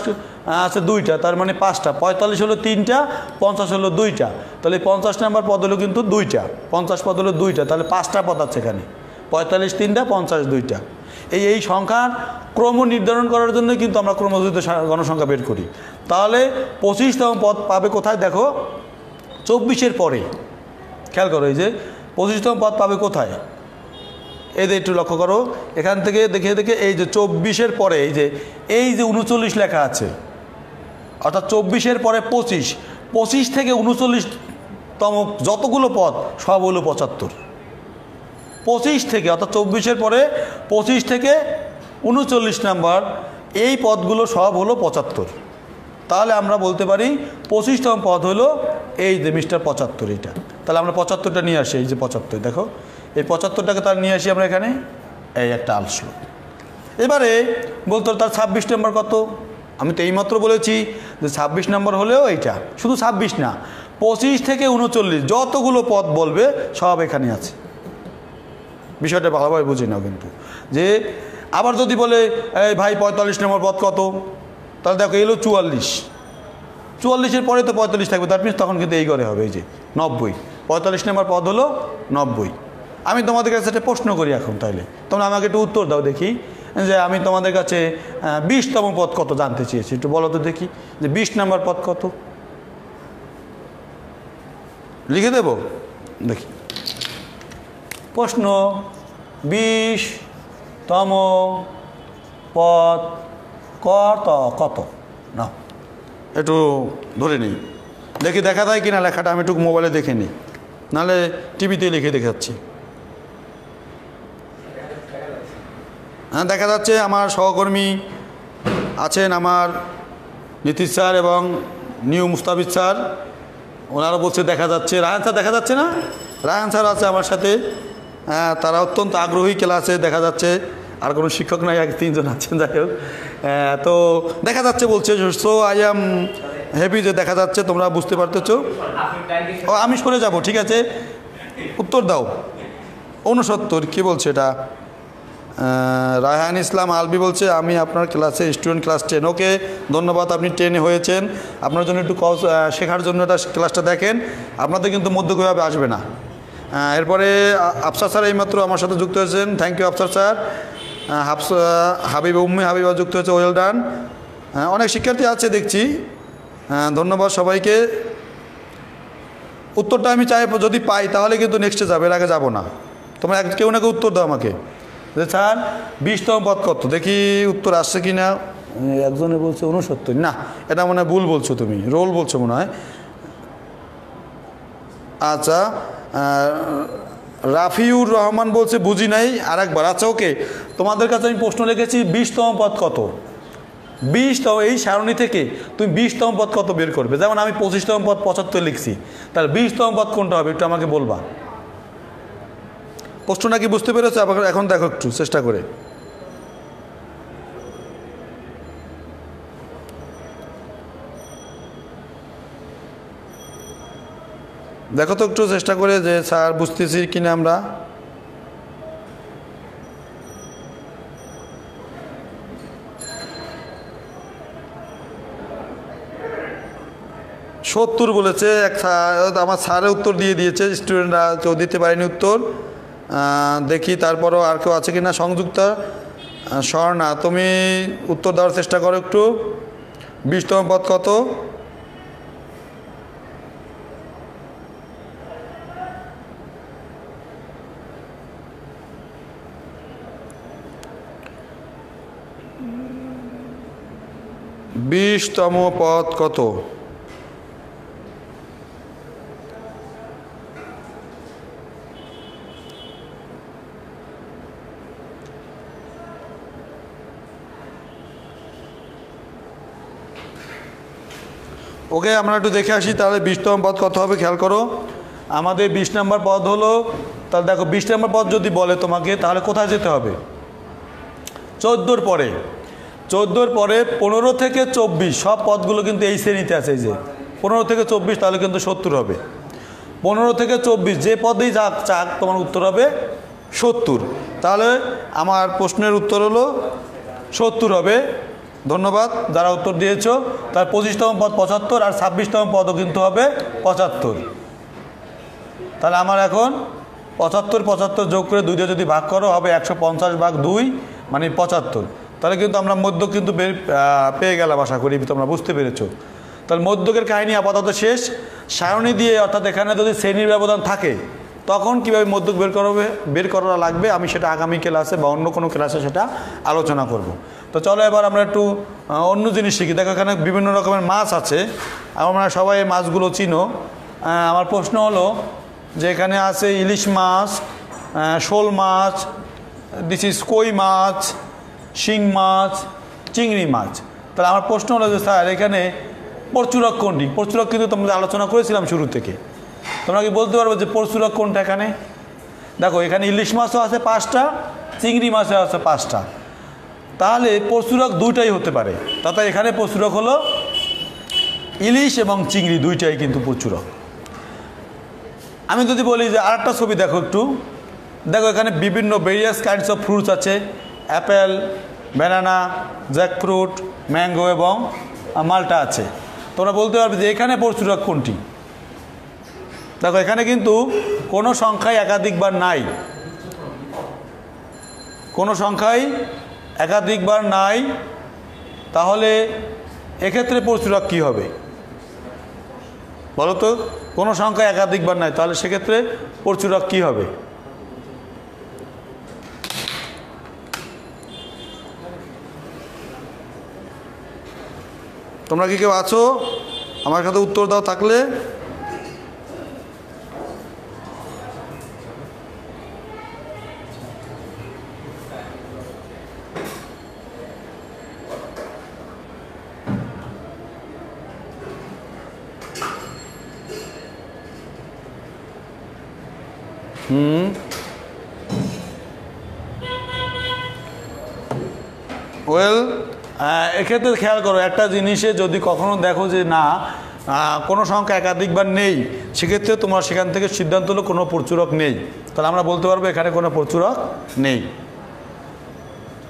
আছে 2টা, তার মানে 5টা। 45 হলো 3টা, 50 হলো 2টা, তাহলে 50 নম্বর পদ হলো কিন্তু 2টা, 50 পদ হলো 2টা, তাহলে 5টা পদ আছে এখানে। 45 3টা, 50 2টা। এই সংখ্যার ক্রম নির্ধারণ করার জন্য কিন্তু আমরা ক্রমযোজিত গণসংখ্যা বের করি। তাহলে 25তম পদ পাবে কোথায়? দেখো 24-এর পরে। খেয়াল করো, এই যে 25তম পদ পাবে কোথায়? এই যে একটু লক্ষ্য করো, এখান থেকে দেখে দেখে এই যে 24-এর পরে এই যে 39 লেখা আছে, অর্থাৎ 24-এর পরে 25, 25 থেকে 39তম যতগুলো পদ সব হলো 75। 25 থেকে অর্থাৎ 24-এর পরে 25 থেকে 39 নাম্বার এই পদগুলো সব হলো 75। তাহলে আমরা বলতে পারি 25তম পদ হলো এই যে মিস্টার 75 এইটা। তাহলে আমরা 75টা নিয়ে আসি, এই যে 75, দেখো এই 75টাকে তার নিয়ে আসি আমরা এখানে, এই একটা আসলো। এবারে বলতো তার 26 নম্বর কত? আমি তো এইমাত্র বলেছি যে 26 নম্বর হলেও এইটা, শুধু 26 না, 25 থেকে 39 যতগুলো পদ বলবে সব এখানে আছে। বিষয়টা ভালোভাবে বুঝে নাও কিন্তু। যে আবার যদি বলে এই ভাই 45 নম্বর পদ কত? তাহলে দেখো এলো 44, 44-এর পরে তো 45 থাকবে, দ্যাট মিনস তখন কিন্তু এই ঘরে হবে, এই যে 90। 45 নম্বর পদ হলো 90। আমি তোমাদের কাছে একটা প্রশ্ন করি এখন, তাইলে তোমরা আমাকে একটু উত্তর দাও দেখি, যে আমি তোমাদের কাছে 20তম পদ কত জানতে চেয়েছি, একটু বলো তো দেখি, যে 20 নম্বর পদ কত? লিখে দেব দেখি। প্রশ্ন, 20তম পদ কত? কত? না একটু ধরে নিই, দেখি দেখা যায় কিনা লেখাটা, আমি একটু মোবাইলে দেখে নিই, নাহলে টিভিতে লিখে দেখাচ্ছি। হ্যাঁ, দেখা যাচ্ছে আমার সহকর্মী আছেন, আমার নীতিশ স্যার এবং নিউ মুস্তাফিজ স্যার, ওনারা বলছে দেখা যাচ্ছে। রায়হান স্যার দেখা যাচ্ছে না? রায়হান স্যার আছে আমার সাথে, হ্যাঁ, তারা অত্যন্ত আগ্রহী, ক্লাসে দেখা যাচ্ছে। আর কোনো শিক্ষক নাই, এক তিনজন আছেন, যাই হোক। তো দেখা যাচ্ছে বলছে, সো আই এম হ্যাপি যে দেখা যাচ্ছে, তোমরা বুঝতে পারতেছো। ও আমি সরে যাব, ঠিক আছে, উত্তর দাও। 69 কি বলছে এটা? রায়হান ইসলাম আলবি বলছে আমি আপনার ক্লাসে স্টুডেন্ট, ক্লাস 10। ওকে, ধন্যবাদ, আপনি 10-এ হয়েছেন। আপনার জন্য একটু শেখার জন্য এটা ক্লাসটা দেখেন, আপনাদের কিন্তু মধ্যকীভাবে আসবে না। এরপরে আফসার স্যার এইমাত্র আমার সাথে যুক্ত হয়েছেন, thank you Afsar sir. Habiba, Umme Habiba যুক্ত হয়েছে, ওয়েল ডান। অনেক শিক্ষার্থী আছে দেখছি, ধন্যবাদ সবাইকে। উত্তরটা আমি চাই যদি পাই তাহলে কিন্তু নেক্সটে যাবে, এর আগে যাবো না। তোমরা কেউ না কেউ উত্তর দাও আমাকে যে স্যার 20তম পদ কত, দেখি উত্তর আসছে কি না। একজনে বলছে 69, না এটা মনে হয় ভুল বলছো, তুমি রোল বলছো মনে হয়। আচ্ছা, রাফিউর রহমান বলছে বুঝি নাই, আরেকবার। আচ্ছা ওকে, তোমাদের কাছে আমি প্রশ্ন রেখেছি 20তম পদ কত। 20তম, এই সারণী থেকে তুমি 20তম পদ কত বের করবে। যেমন আমি 25তম পদ 75 লিখছি, তাহলে 20তম পদ কোনটা হবে একটু আমাকে বলবা। প্রশ্নটা কি বুঝতে পেরেছো? আবার এখন দেখো একটু চেষ্টা করে। দেখো তো একটু চেষ্টা করে যে স্যার বুঝতেছি কিনা আমরা। সত্তর বলেছে এক, আমার স্যারের উত্তর দিয়ে দিয়েছে, স্টুডেন্টরা কেউ দিতে পারেনি উত্তর। দেখি তারপরও আর কেউ আছে কিনা। সংযুক্তা স্বর্ণা, তুমি উত্তর দেওয়ার চেষ্টা করো একটু। 20তম পদ কত? বিশতম পদ কত? ওকে, আমরা একটু দেখে আসি তাহলে 20তম পদ কত হবে, খেয়াল করো। আমাদের 20 নম্বর পদ হলো, তাহলে দেখো 20 নম্বর পদ যদি বলে তোমাকে তাহলে কোথায় যেতে হবে? 14-র পরে। 14-র পরে 15 থেকে 24 সব পদগুলো কিন্তু এই শ্রেণীতে আছে। এই যে 15 থেকে 24 তাহলে কিন্তু 70 হবে। 15 থেকে 24 যে পদেই যাক চাক তোমার উত্তর হবে 70। তাহলে আমার প্রশ্নের উত্তর হলো 70 হবে। ধন্যবাদ যারা উত্তর দিয়েছো। তার 25তম পদ 75 আর 26তম পদও কিন্তু হবে 75। তাহলে আমার এখন 75 যোগ করে 2 দিয়ে যদি ভাগ করো হবে 150/2 মানে 75। তাহলে কিন্তু আমরা মধ্য কিন্তু পেয়ে গেলাম, আশা করি তোমরা বুঝতে পেরেছো। তাহলে মধ্যকের কাহিনী আপাতত শেষ। সারণী দিয়ে, অর্থাৎ এখানে যদি শ্রেণীর ব্যবধান থাকে তখন কীভাবে মধ্যক বের করা লাগবে আমি সেটা আগামী ক্লাসে বা অন্য কোনো ক্লাসে সেটা আলোচনা করব। তো চলো এবার আমরা একটু অন্য জিনিস শিখি। দেখো এখানে বিভিন্ন রকমের মাছ আছে, আমরা সবাই এই মাছগুলো চিনো। আমার প্রশ্ন হলো যে এখানে আছে ইলিশ মাছ, শোল মাছ, দিস ইজ কই মাছ, শিং মাছ, চিংড়ি মাছ। তাহলে আমার প্রশ্ন হলো যে স্যার এখানে পরচুরক কোনটি? পরচুরক কিন্তু তোমরা আলোচনা করেছিলাম শুরু থেকে। তোমরা কি বলতে পারবে যে পরচুরক কোনটা? এখানে দেখো এখানে ইলিশ মাছও আছে 5টা, চিংড়ি মাছও আছে 5টা। তাহলে পরচুরক 2টাই হতে পারে। তাতে এখানে পরচুরক হলো ইলিশ এবং চিংড়ি, 2টাই কিন্তু পরচুরক। আমি যদি বলি যে আরেকটা ছবি দেখো একটু, দেখো এখানে বিভিন্ন ভেরিয়াস কাইন্ডস অফ ফ্রুটস আছে, অ্যাপেল, ব্যানানা, জ্যাকফ্রুট, ম্যাঙ্গো এবং মালটা আছে। তোমরা বলতে পারবে যে এখানে পরচুরক কোনটি? দেখো এখানে কিন্তু কোনো সংখ্যায় একাধিকবার নাই, কোনো সংখ্যায় একাধিকবার নাই। তাহলে এক্ষেত্রে পরচুরক কী হবে বলো তো? কোনো সংখ্যায় একাধিকবার নাই, তাহলে সেক্ষেত্রে পরচুরক কী হবে? তোমরা কি কেউ আছো আমার সাথে উত্তর দাও থাকলে? ওয়েল, এক্ষেত্রে খেয়াল করো একটা জিনিসে যদি কখনো দেখো যে না কোনো সংখ্যা একাধিকবার নেই, সেক্ষেত্রে তোমরা সেখান থেকে সিদ্ধান্ত হলো কোনো প্রচুরক নেই, তাহলে আমরা বলতে পারবো এখানে কোনো প্রচুরক নেই।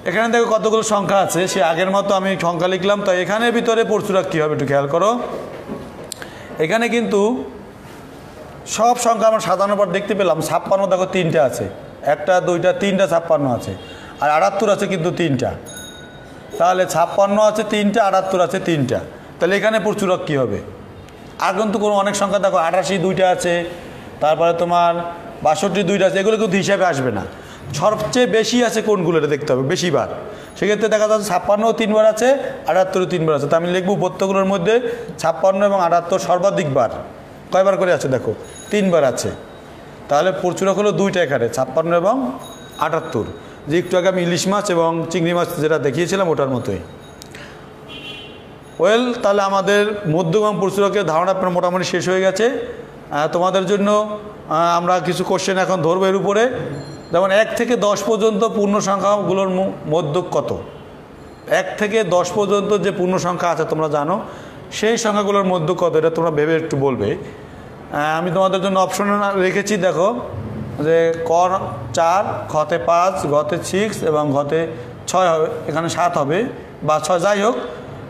এখানে দেখো কতগুলো সংখ্যা আছে, সে আগের মতো আমি সংখ্যা লিখলাম, তো এখানের ভিতরে প্রচুরক কী হবে একটু খেয়াল করো। এখানে কিন্তু সব সংখ্যা আমরা সাজানোর পর দেখতে পেলাম 56 দেখো 3টা আছে, 1 2 3টা 56 আছে, আর 78 আছে কিন্তু 3টা, তাহলে 56 আছে 3টা, 78 আছে 3টা, তাহলে এখানে প্রচুরক কী হবে? আর কিন্তু কোনো অনেক সংখ্যা দেখো 88 2টা আছে, তারপরে তোমার 62 2টা আছে, এগুলো কিন্তু হিসাবে আসবে না। সবচেয়ে বেশি আছে কোনগুলো এটা দেখতে হবে বেশিবার, সেক্ষেত্রে দেখা যাচ্ছে 56 3বার আছে, 78 3বার আছে, তো আমি লিখবো উপত্যগুলোর মধ্যে 56 এবং 78 সর্বাধিকবার কয়বার করে আছে দেখো 3বার আছে, তাহলে প্রচুরক হলো 2টা এখানে 56 এবং 78, যে একটু আগে আমি ইলিশ মাছ এবং চিংড়ি মাছ যেটা দেখিয়েছিলাম ওটার মতোই। ওয়েল, তাহলে আমাদের মধ্য এবং প্রচুরকের ধারণা আপনার মোটামুটি শেষ হয়ে গেছে। তোমাদের জন্য আমরা কিছু কোশ্চেন এখন ধরবো এর উপরে, যেমন 1 থেকে 10 পর্যন্ত পূর্ণ সংখ্যাগুলোর মধ্যক কত? 1 থেকে 10 পর্যন্ত যে পূর্ণ সংখ্যা আছে তোমরা জানো, সেই সংখ্যাগুলোর মধ্যক কত এটা তোমরা ভেবে একটু বলবে। আমি তোমাদের জন্য অপশন রেখেছি, দেখো যে ক 4, খতে 5, গতে 6 এবং ঘতে 6 হবে, এখানে 7 হবে বা 6, যাই হোক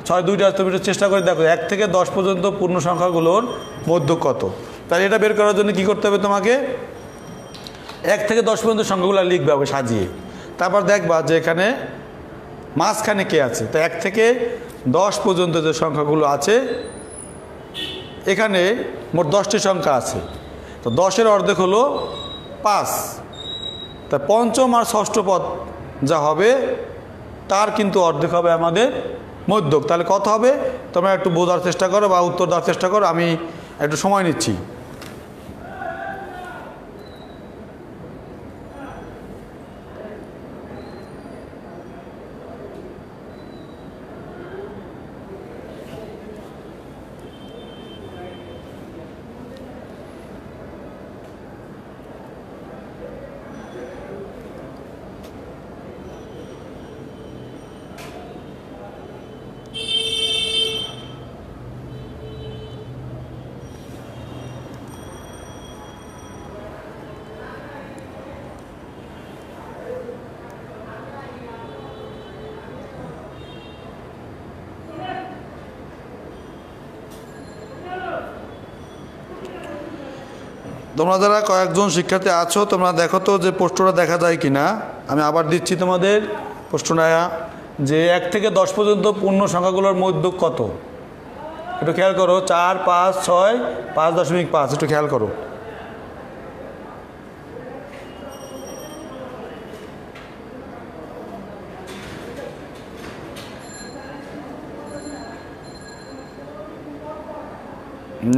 6 2টা তুমি চেষ্টা করে দেখো 1 থেকে 10 পর্যন্ত পূর্ণ সংখ্যাগুলোর মধ্যক কত। তাহলে এটা বের করার জন্য কী করতে হবে তোমাকে? 1 থেকে 10 পর্যন্ত সংখ্যাগুলো লিখবে হবে সাজিয়ে, তারপর দেখবা যে এখানে মাঝখানে কে আছে। তো 1 থেকে 10 পর্যন্ত যে সংখ্যাগুলো আছে এখানে মোট 10টি সংখ্যা আছে, তো 10-এর অর্ধেক হলো 5, তা পঞ্চম আর ষষ্ঠ পদ যা হবে তার কিন্তু অর্ধেক হবে আমাদের মধ্যক। তাহলে কত হবে তোমরা একটু বোঝার চেষ্টা করো বা উত্তর দেওয়ার চেষ্টা করো, আমি একটু সময় নিচ্ছি। তোমরা যারা কয়েকজন শিক্ষার্থী আছো তোমরা দেখো তো যে প্রশ্নটা দেখা যায় কি না। আমি আবার দিচ্ছি তোমাদের প্রশ্নটা, যে 1 থেকে 10 পর্যন্ত পূর্ণ সংখ্যাগুলোর মধ্যক কত? একটু খেয়াল করো, 4 5 6 5.5, একটু খেয়াল করো।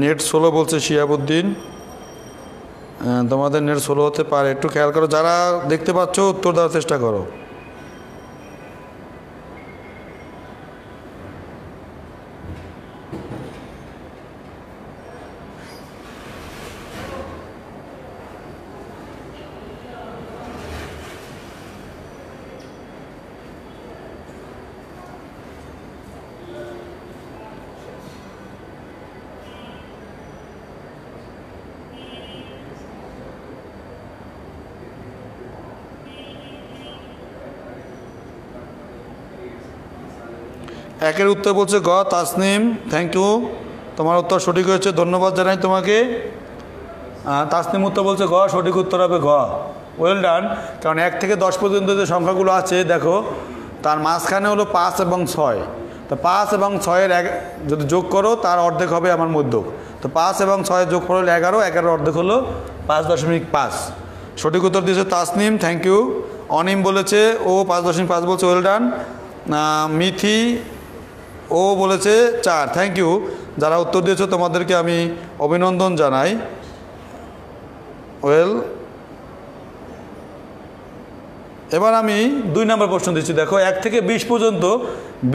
নেট স্লো বলছে শিয়াবুদ্দিন, তোমাদের নেট স্লো হতে পারে, একটু খেয়াল করো। যারা দেখতে পাচ্ছ উত্তর দেওয়ার চেষ্টা করো। একের উত্তর বলছে গ, তাসনিম, থ্যাংক ইউ, তোমার উত্তর সঠিক হয়েছে, ধন্যবাদ জানাই তোমাকে। তাসনিম উত্তর বলছে গ, সঠিক উত্তর হবে ঘ, ওয়েল ডান। কারণ 1 থেকে 10 পর্যন্ত যে সংখ্যাগুলো আছে দেখো তার মাঝখানে হলো 5 এবং 6, তো 5 এবং 6-এর যদি যোগ করো তার অর্ধেক হবে আমার মধ্যক, তো 5 এবং 6-এর যোগ হলো 11, 11-এর অর্ধেক হলো 5.5। সঠিক উত্তর দিয়েছে তাসনিম, থ্যাংক ইউ। অনিম বলেছে ও 5.5 বলছে, ওয়েল ডান। মিথি ও বলেছে 4। থ্যাংক ইউ, যারা উত্তর দিয়েছো তোমাদেরকে আমি অভিনন্দন জানাই। ওয়েল, এবার আমি 2 নম্বর প্রশ্ন দিচ্ছি। দেখো 1 থেকে 20 পর্যন্ত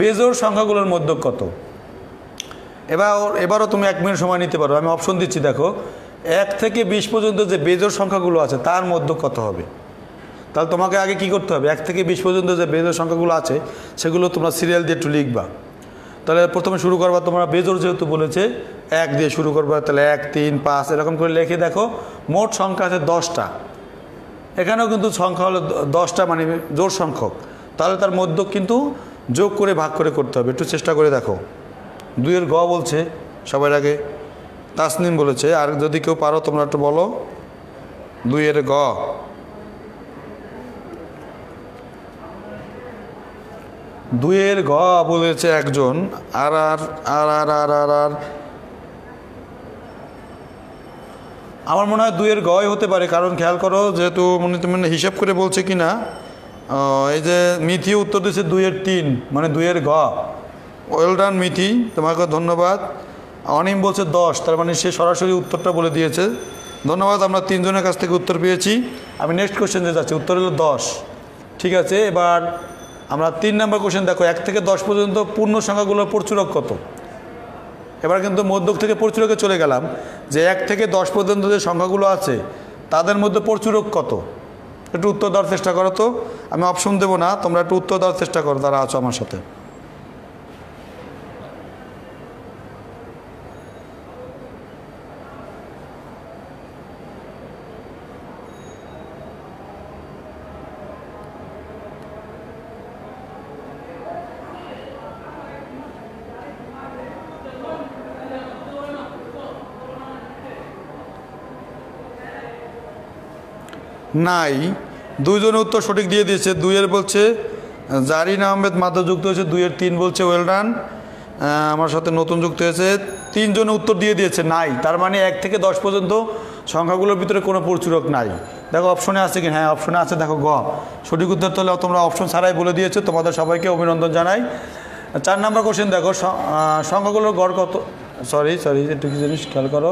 বেজোড় সংখ্যাগুলোর মধ্যে কত? এবারও তুমি 1 মিনিট সময় নিতে পারো, আমি অপশন দিচ্ছি। দেখো 1 থেকে 20 পর্যন্ত যে বেজোড় সংখ্যাগুলো আছে তার মধ্যে কত হবে? তাহলে তোমাকে আগে কি করতে হবে? 1 থেকে 20 পর্যন্ত যে বেজোড় সংখ্যাগুলো আছে সেগুলো তোমরা সিরিয়াল দিয়ে একটু লিখবা। তাহলে প্রথমে শুরু করবা, তোমরা বেজোড় যেহেতু বলেছে 1 দিয়ে শুরু করবা, তাহলে 1, 3, 5 এরকম করে লিখে দেখো মোট সংখ্যা আছে 10টা। এখানেও কিন্তু সংখ্যা হলো 10টা, মানে জোড় সংখ্যক। তাহলে তার মধ্য কিন্তু যোগ করে ভাগ করে করতে হবে, একটু চেষ্টা করে দেখো। 2 এর গ বলছে সবার আগে, তাসনিম বলেছে, আর যদি কেউ পারো তোমরা একটু বলো 2 এর গ। 2 এর গ বলেছে একজন, আর আমার মনে হয় 2 এর গই হতে পারে, কারণ খেয়াল করো যেহেতু মনে হিসাব করে বলছে কি না। এই যে মিথি উত্তর দিচ্ছে 2 এর 3, মানে 2 এর গ। ওয়েল ডান মিথি, তোমাকে ধন্যবাদ। অনিম বলছে 10, তার মানে সে সরাসরি উত্তরটা বলে দিয়েছে। ধন্যবাদ, আমরা 3 জনের কাছ থেকে উত্তর পেয়েছি। আমি নেক্সট কোশ্চেনে যাচ্ছি, উত্তর হলো 10। ঠিক আছে, এবার আমরা 3 নম্বর কোশ্চেন। দেখো 1 থেকে 10 পর্যন্ত পূর্ণ সংখ্যাগুলোর প্রচুরক কত? এবার কিন্তু মধ্যক থেকে প্রচুরকে চলে গেলাম, যে 1 থেকে 10 পর্যন্ত যে সংখ্যাগুলো আছে তাদের মধ্যে প্রচুরক কত? একটু উত্তর দেওয়ার চেষ্টা করো তো। আমি অপশন দেবো না, তোমরা একটু উত্তর দেওয়ার চেষ্টা করো যারা আছো আমার সাথে। নাই, 2 জনের উত্তর সঠিক দিয়ে দিয়েছে। 2 এর বলছে জারিন আহমেদ মাত্র যুক্ত হয়েছে, 2 এর 3 বলছে ওয়েল ডান। আমার সাথে নতুন যুক্ত হয়েছে, 3 জনের উত্তর দিয়ে দিয়েছে নাই। তার মানে 1 থেকে 10 পর্যন্ত সংখ্যাগুলোর ভিতরে কোনো প্রচুরক নাই। দেখো অপশনে আছে কি? হ্যাঁ অপশনে আছে, দেখো গ সঠিক উত্তর। তাহলে তোমরা অপশন ছাড়াই বলে দিয়েছো, তোমাদের সবাইকে অভিনন্দন জানাই। 4 নম্বর কোশ্চেন দেখো, সংখ্যাগুলোর গড় কত? সরি একটু কি জিনিস খেয়াল করো,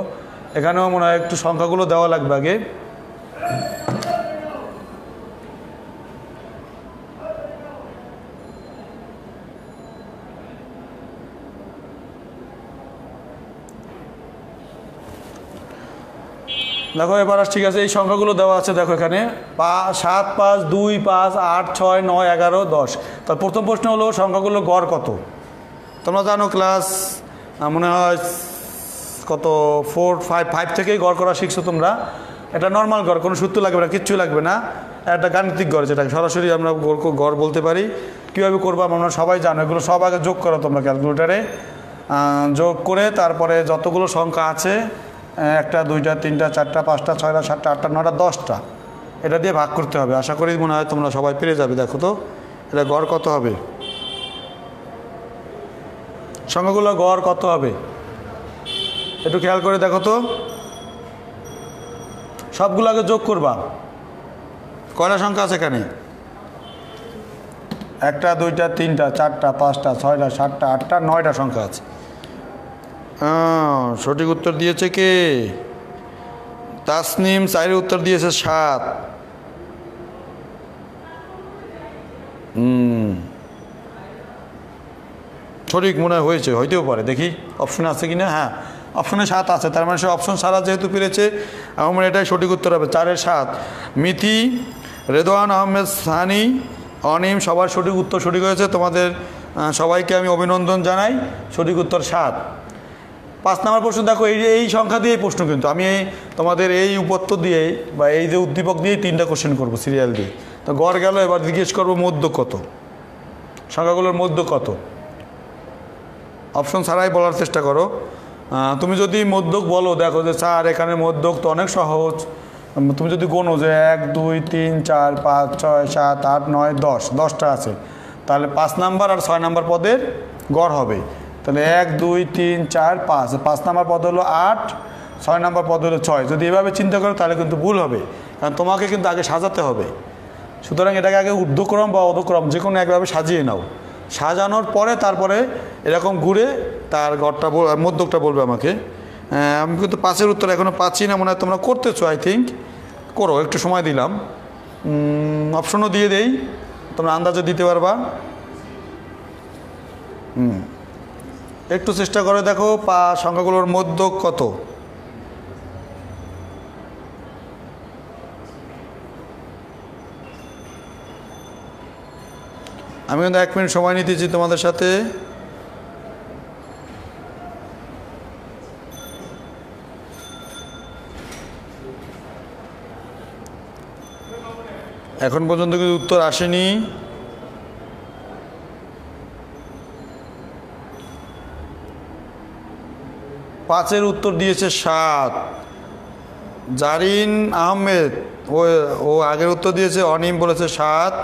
এখানেও মনে হয় একটু সংখ্যাগুলো দেওয়া লাগবে আগে। দেখো এবার ঠিক আছে, এই সংখ্যাগুলো দেওয়া আছে। দেখো এখানে 7, 5, 2, 5, 8, 6, 9, 11, 10। তার প্রথম প্রশ্ন হলো সংখ্যাগুলো গড় কত? তোমরা জানো ক্লাস মনে হয় কত 4, 5 থেকেই গড় করা শিখছো তোমরা। এটা নর্মাল গড়, কোনো সূত্র লাগবে না, কিচ্ছু লাগবে না। একটা গাণিতিক গড়, যেটা সরাসরি আমরা গড় বলতে পারি। কীভাবে করবো আমরা সবাই জানো, এগুলো সব আগে যোগ করো তোমরা ক্যালকুলেটারে। যোগ করে তারপরে যতগুলো সংখ্যা আছে, 1টা 2টা 3টা 4টা 5টা 6টা 7টা 8টা 9টা 10টা, এটা দিয়ে ভাগ করতে হবে। আশা করি মনে হয় তোমরা সবাই পেরে যাবে। দেখো তো এটা গড় কত হবে, সংখ্যাগুলো গড় কত হবে একটু খেয়াল করে দেখো তো। সবগুলো আগে যোগ করবা। কয়টা সংখ্যা আছে এখানে? 1টা 2টা 3টা 4টা 5টা 6টা 7টা 8টা 9টা সংখ্যা আছে। সঠিক উত্তর দিয়েছে কে? তাসনিম 4-এর উত্তর দিয়েছে 7। সঠিক মনে হয়েছে, হইতেও পারে, দেখি অপশনে আছে কিনা। হ্যাঁ অপশনে 7 আছে, তার মানে সে অপশন সারা যেহেতু পেরেছে, আমার এটাই সঠিক উত্তর হবে, 4-এর 7। মিথি, রেদওয়ান আহমেদ, সানি, অনিম সবার সঠিক উত্তর সঠিক হয়েছে। তোমাদের সবাইকে আমি অভিনন্দন জানাই। সঠিক উত্তর 7। 5 নম্বর প্রশ্ন দেখো, এই সংখ্যা দিয়েই প্রশ্ন, কিন্তু আমি তোমাদের এই উপত্তর দিয়ে বা এই যে উদ্দীপক দিয়েই 3টা কোশ্চেন করবো সিরিয়াল দিয়ে। তো গড় গেল, এবার জিজ্ঞেস করবো মধ্য কত, সংখ্যাগুলোর মধ্য কত। অপশন ছাড়াই বলার চেষ্টা করো। তুমি যদি মধ্যক বলো, দেখো যে স্যার এখানে মধ্যক তো অনেক সহজ। তুমি যদি গোনো যে 1, 2, 3, 4, 5, 6, 7, 8, 9, 10, 10টা আছে, তাহলে 5 নাম্বার আর 6 নাম্বার পদের গড় হবে। তাহলে 1, 2, 3, 4, 5, 5 নাম্বার পদ হলো 8, 6 নাম্বার পদ হলো 6। যদি এভাবে চিন্তা করো তাহলে কিন্তু ভুল হবে, কারণ তোমাকে কিন্তু আগে সাজাতে হবে। সুতরাং এটাকে আগে ঊর্ধ্বক্রম বা অধক্রম যে কোনো একভাবে সাজিয়ে নাও, সাজানোর পরে তারপরে এরকম ঘুরে তার ঘরটা মধ্যকটা বলবে আমাকে। আমি কিন্তু 5-এর উত্তর এখনও পাচ্ছি না, মনে হয় তোমরা করতেছো, আই থিঙ্ক করো, একটু সময় দিলাম। অপশনও দিয়ে দেই, তোমরা আন্দাজে দিতে পারবা। একটু চেষ্টা করে দেখো সংখ্যাগুলোর মধ্যক কত। আমি কিন্তু 1 মিনিট সময় নিতেছি তোমাদের সাথে। এখন পর্যন্ত কিন্তু উত্তর আসেনি। পাঁচের উত্তর দিয়েছে 7। জারিন আহমেদ ও আগের উত্তর দিয়েছে, অনিম বলেছে 7।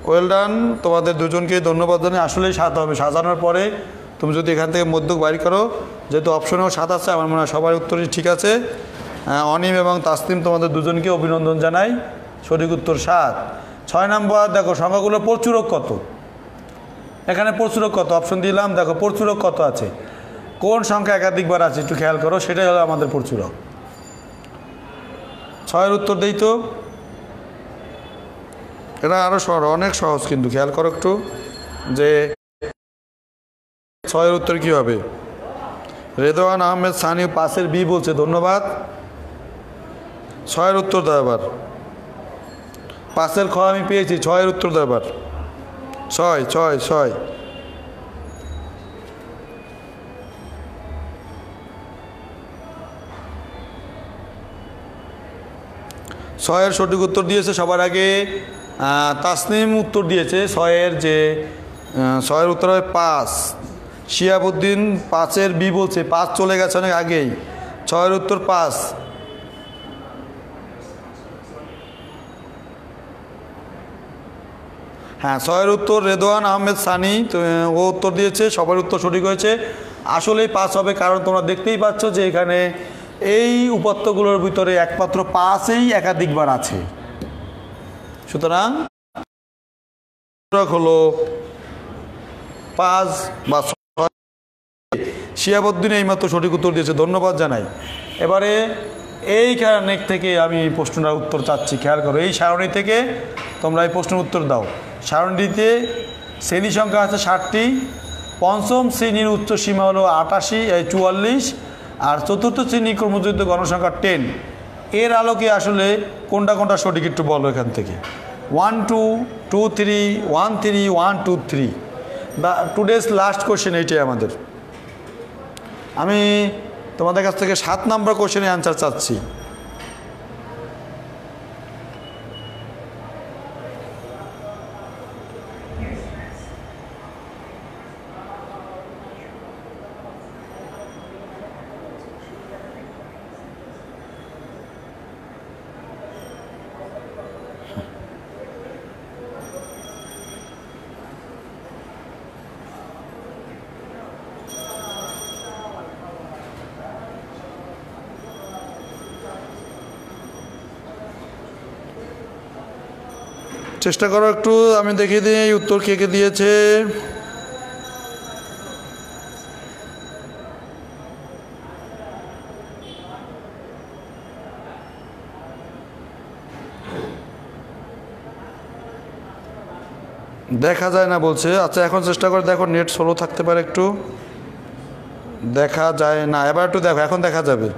ওয়েল ডান, তোমাদের দুজনকে ধন্যবাদ জানাই। আসলেই 7 হবে, সাজানোর পরে তুমি যদি এখান থেকে মধ্যক বাইর করো, যেহেতু অপশনেও 7 আছে, আমার মনে হয় সবার উত্তরই ঠিক আছে। অনিম এবং তাসলিম তোমাদের দুজনকে অভিনন্দন জানাই, সঠিক উত্তর 7। 6 নম্বর দেখো সংখ্যাগুলো প্রচুরক কত। এখানে প্রচুরক কত অপশন দিলাম, দেখো প্রচুরক কত আছে, কোন সংখ্যা একাধিকবার আছে একটু খেয়াল করো, সেটাই হলো আমাদের প্রচুরক। 6-এর উত্তর দেই তো, এটা আরও অনেক সহজ, কিন্তু খেয়াল করো একটু যে 6-এর উত্তর কী হবে। রেদওয়ান আহমেদ সানি 5-এর বি বলছে, ধন্যবাদ। 6-এর উত্তর দাও এবার। 5-এর খ আমি পেয়েছি, 6-এর উত্তর দাও এবার। 6। 6-এর সঠিক উত্তর দিয়েছে সবার আগে তাসনিম উত্তর দিয়েছে 6-এর, যে 6-এর উত্তর হবে 5। শিয়াবুদ্দিন 5-এর বি বলছে, 5 চলে গেছে অনেক আগেই। 6-এর উত্তর 5। হ্যাঁ, 6-এর উত্তর রেদওয়ান আহমেদ সানি ও উত্তর দিয়েছে, সবার উত্তর সঠিক হয়েছে। আসলেই 5 হবে, কারণ তোমরা দেখতেই পাচ্ছ যে এখানে এই উপাত্তগুলোর ভিতরে একমাত্র 5ই একাধিকবার আছে। সুতরাং হলো 5 বা 6। শিয়াবুদ্দিন এইমাত্র সঠিক উত্তর দিয়েছে, ধন্যবাদ জানাই। এবারে এইখানে থেকে আমি প্রশ্নটার উত্তর চাচ্ছি, খেয়াল করো। এই সারণী থেকে তোমরা এই প্রশ্নের উত্তর দাও। সারণীতে শ্রেণী সংখ্যা আছে 60টি, পঞ্চম শ্রেণীর উচ্চ সীমা হলো 44, আর চতুর্থ শ্রেণী ক্রমযুক্ত গণসংখ্যা 10। এর আলোকে আসলে কোনটা কোনটা সঠিক একটু বলো এখান থেকে। 1 2 2 3 1 3 1 2 3 বা টুডেজ লাস্ট কোশ্চেন এইটাই আমাদের। আমি তোমাদের কাছ থেকে 7 নম্বর কোশ্চেনের অ্যান্সার চাচ্ছি। চেষ্টা করো একটু, আমি দেখিয়ে দিই উত্তর কে কে দিয়েছে। দেখা যায় না বলছে। আচ্ছা, এখন চেষ্টা করে দেখো, নেট স্লো থাকতে পারে একটু। দেখা যায় না, এবার একটু দেখো, এখন দেখা যাবে।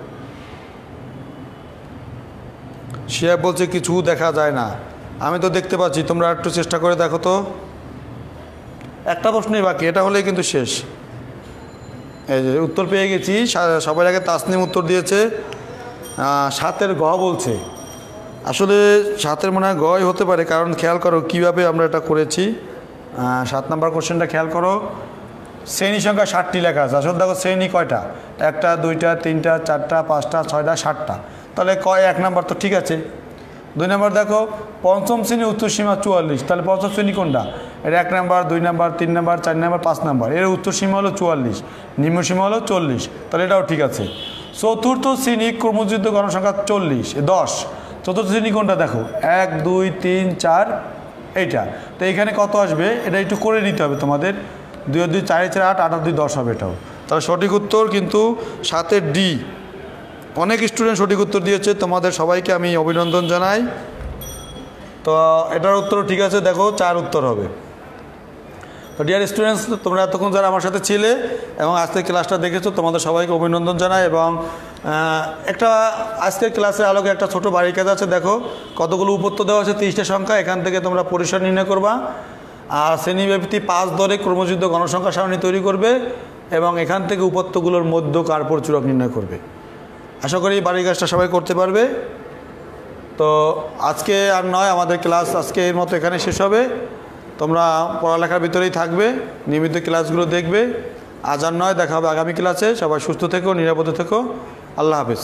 শিয়া বলছে কিছু দেখা যায় না, আমি তো দেখতে পাচ্ছি, তোমরা একটু চেষ্টা করে দেখো তো। একটা প্রশ্নই বাকি, এটা হলেই কিন্তু শেষ। এই যে উত্তর পেয়ে গেছি। সবার আগে তাসনিম উত্তর দিয়েছে 7-এর গ বলছে। আসলে 7-এর মনে হয় গই হতে পারে, কারণ খেয়াল করো কীভাবে আমরা এটা করেছি। 7 নম্বর কোশ্চেনটা খেয়াল করো, শ্রেণী সংখ্যা 60টি লেখা আছে। আসলে দেখো শ্রেণী কয়টা, 1টা 2টা 3টা 4টা 5টা 6টা 7টা, তাহলে 1 নাম্বার তো ঠিক আছে। 2 নম্বর দেখো, পঞ্চম শ্রেণী উচ্চসীমা 44, তাহলে পঞ্চম শ্রেণী কোনটা, এটা 1 number 2 number 3 number 4 number 5 number, এর উচ্চসীমা হলো 44, নিম্নসীমা হলো 40, তাহলে এটাও ঠিক আছে। চতুর্থ শ্রেণী ক্রমযুক্ত গণসংখ্যা 10। চতুর্থ শ্রেণী কোনটা দেখো, 1 2 3 4 এইটা। তো এখানে কত আসবে এটা একটু করে নিতে হবে তোমাদের। 2 আর 2 4 4 8, 8 আর 2 10 হবে এটাও। তাহলে সঠিক উত্তর কিন্তু 7-এর ডি। অনেক স্টুডেন্ট সঠিক উত্তর দিয়েছে, তোমাদের সবাইকে আমি অভিনন্দন জানাই। তো এটার উত্তর ঠিক আছে, দেখো 4 উত্তর হবে। তো ডিয়ার স্টুডেন্টস, তোমরা এতক্ষণ যারা আমার সাথে ছিলে এবং আজকের ক্লাসটা দেখেছো তোমাদের সবাইকে অভিনন্দন জানাই। এবং একটা আজকের ক্লাসের আলোকে একটা ছোট বাড়ির কাজ আছে। দেখো কতগুলো উপত্য দেওয়া আছে, 30টা সংখ্যা। এখান থেকে তোমরা পরিসর নির্ণয় করবা আর শ্রেণীব্যাপ্তি 5 ধরে ক্রমযুদ্ধ গণসংখ্যা সারণী তৈরি করবে এবং এখান থেকে উপত্যগুলোর মধ্য কার্পর চূড়ক নির্ণয় করবে। আশা করি বাড়ির কাজটা সবাই করতে পারবে। তো আজকে আর নয়, আমাদের ক্লাস আজকে এর মতো এখানে শেষ হবে। তোমরা পড়ালেখার ভিতরেই থাকবে, নিয়মিত ক্লাসগুলো দেখবে। আজ আর নয়, দেখা হবে আগামী ক্লাসে। সবাই সুস্থ থেকো, নিরাপদে থেকো। আল্লাহ হাফেজ।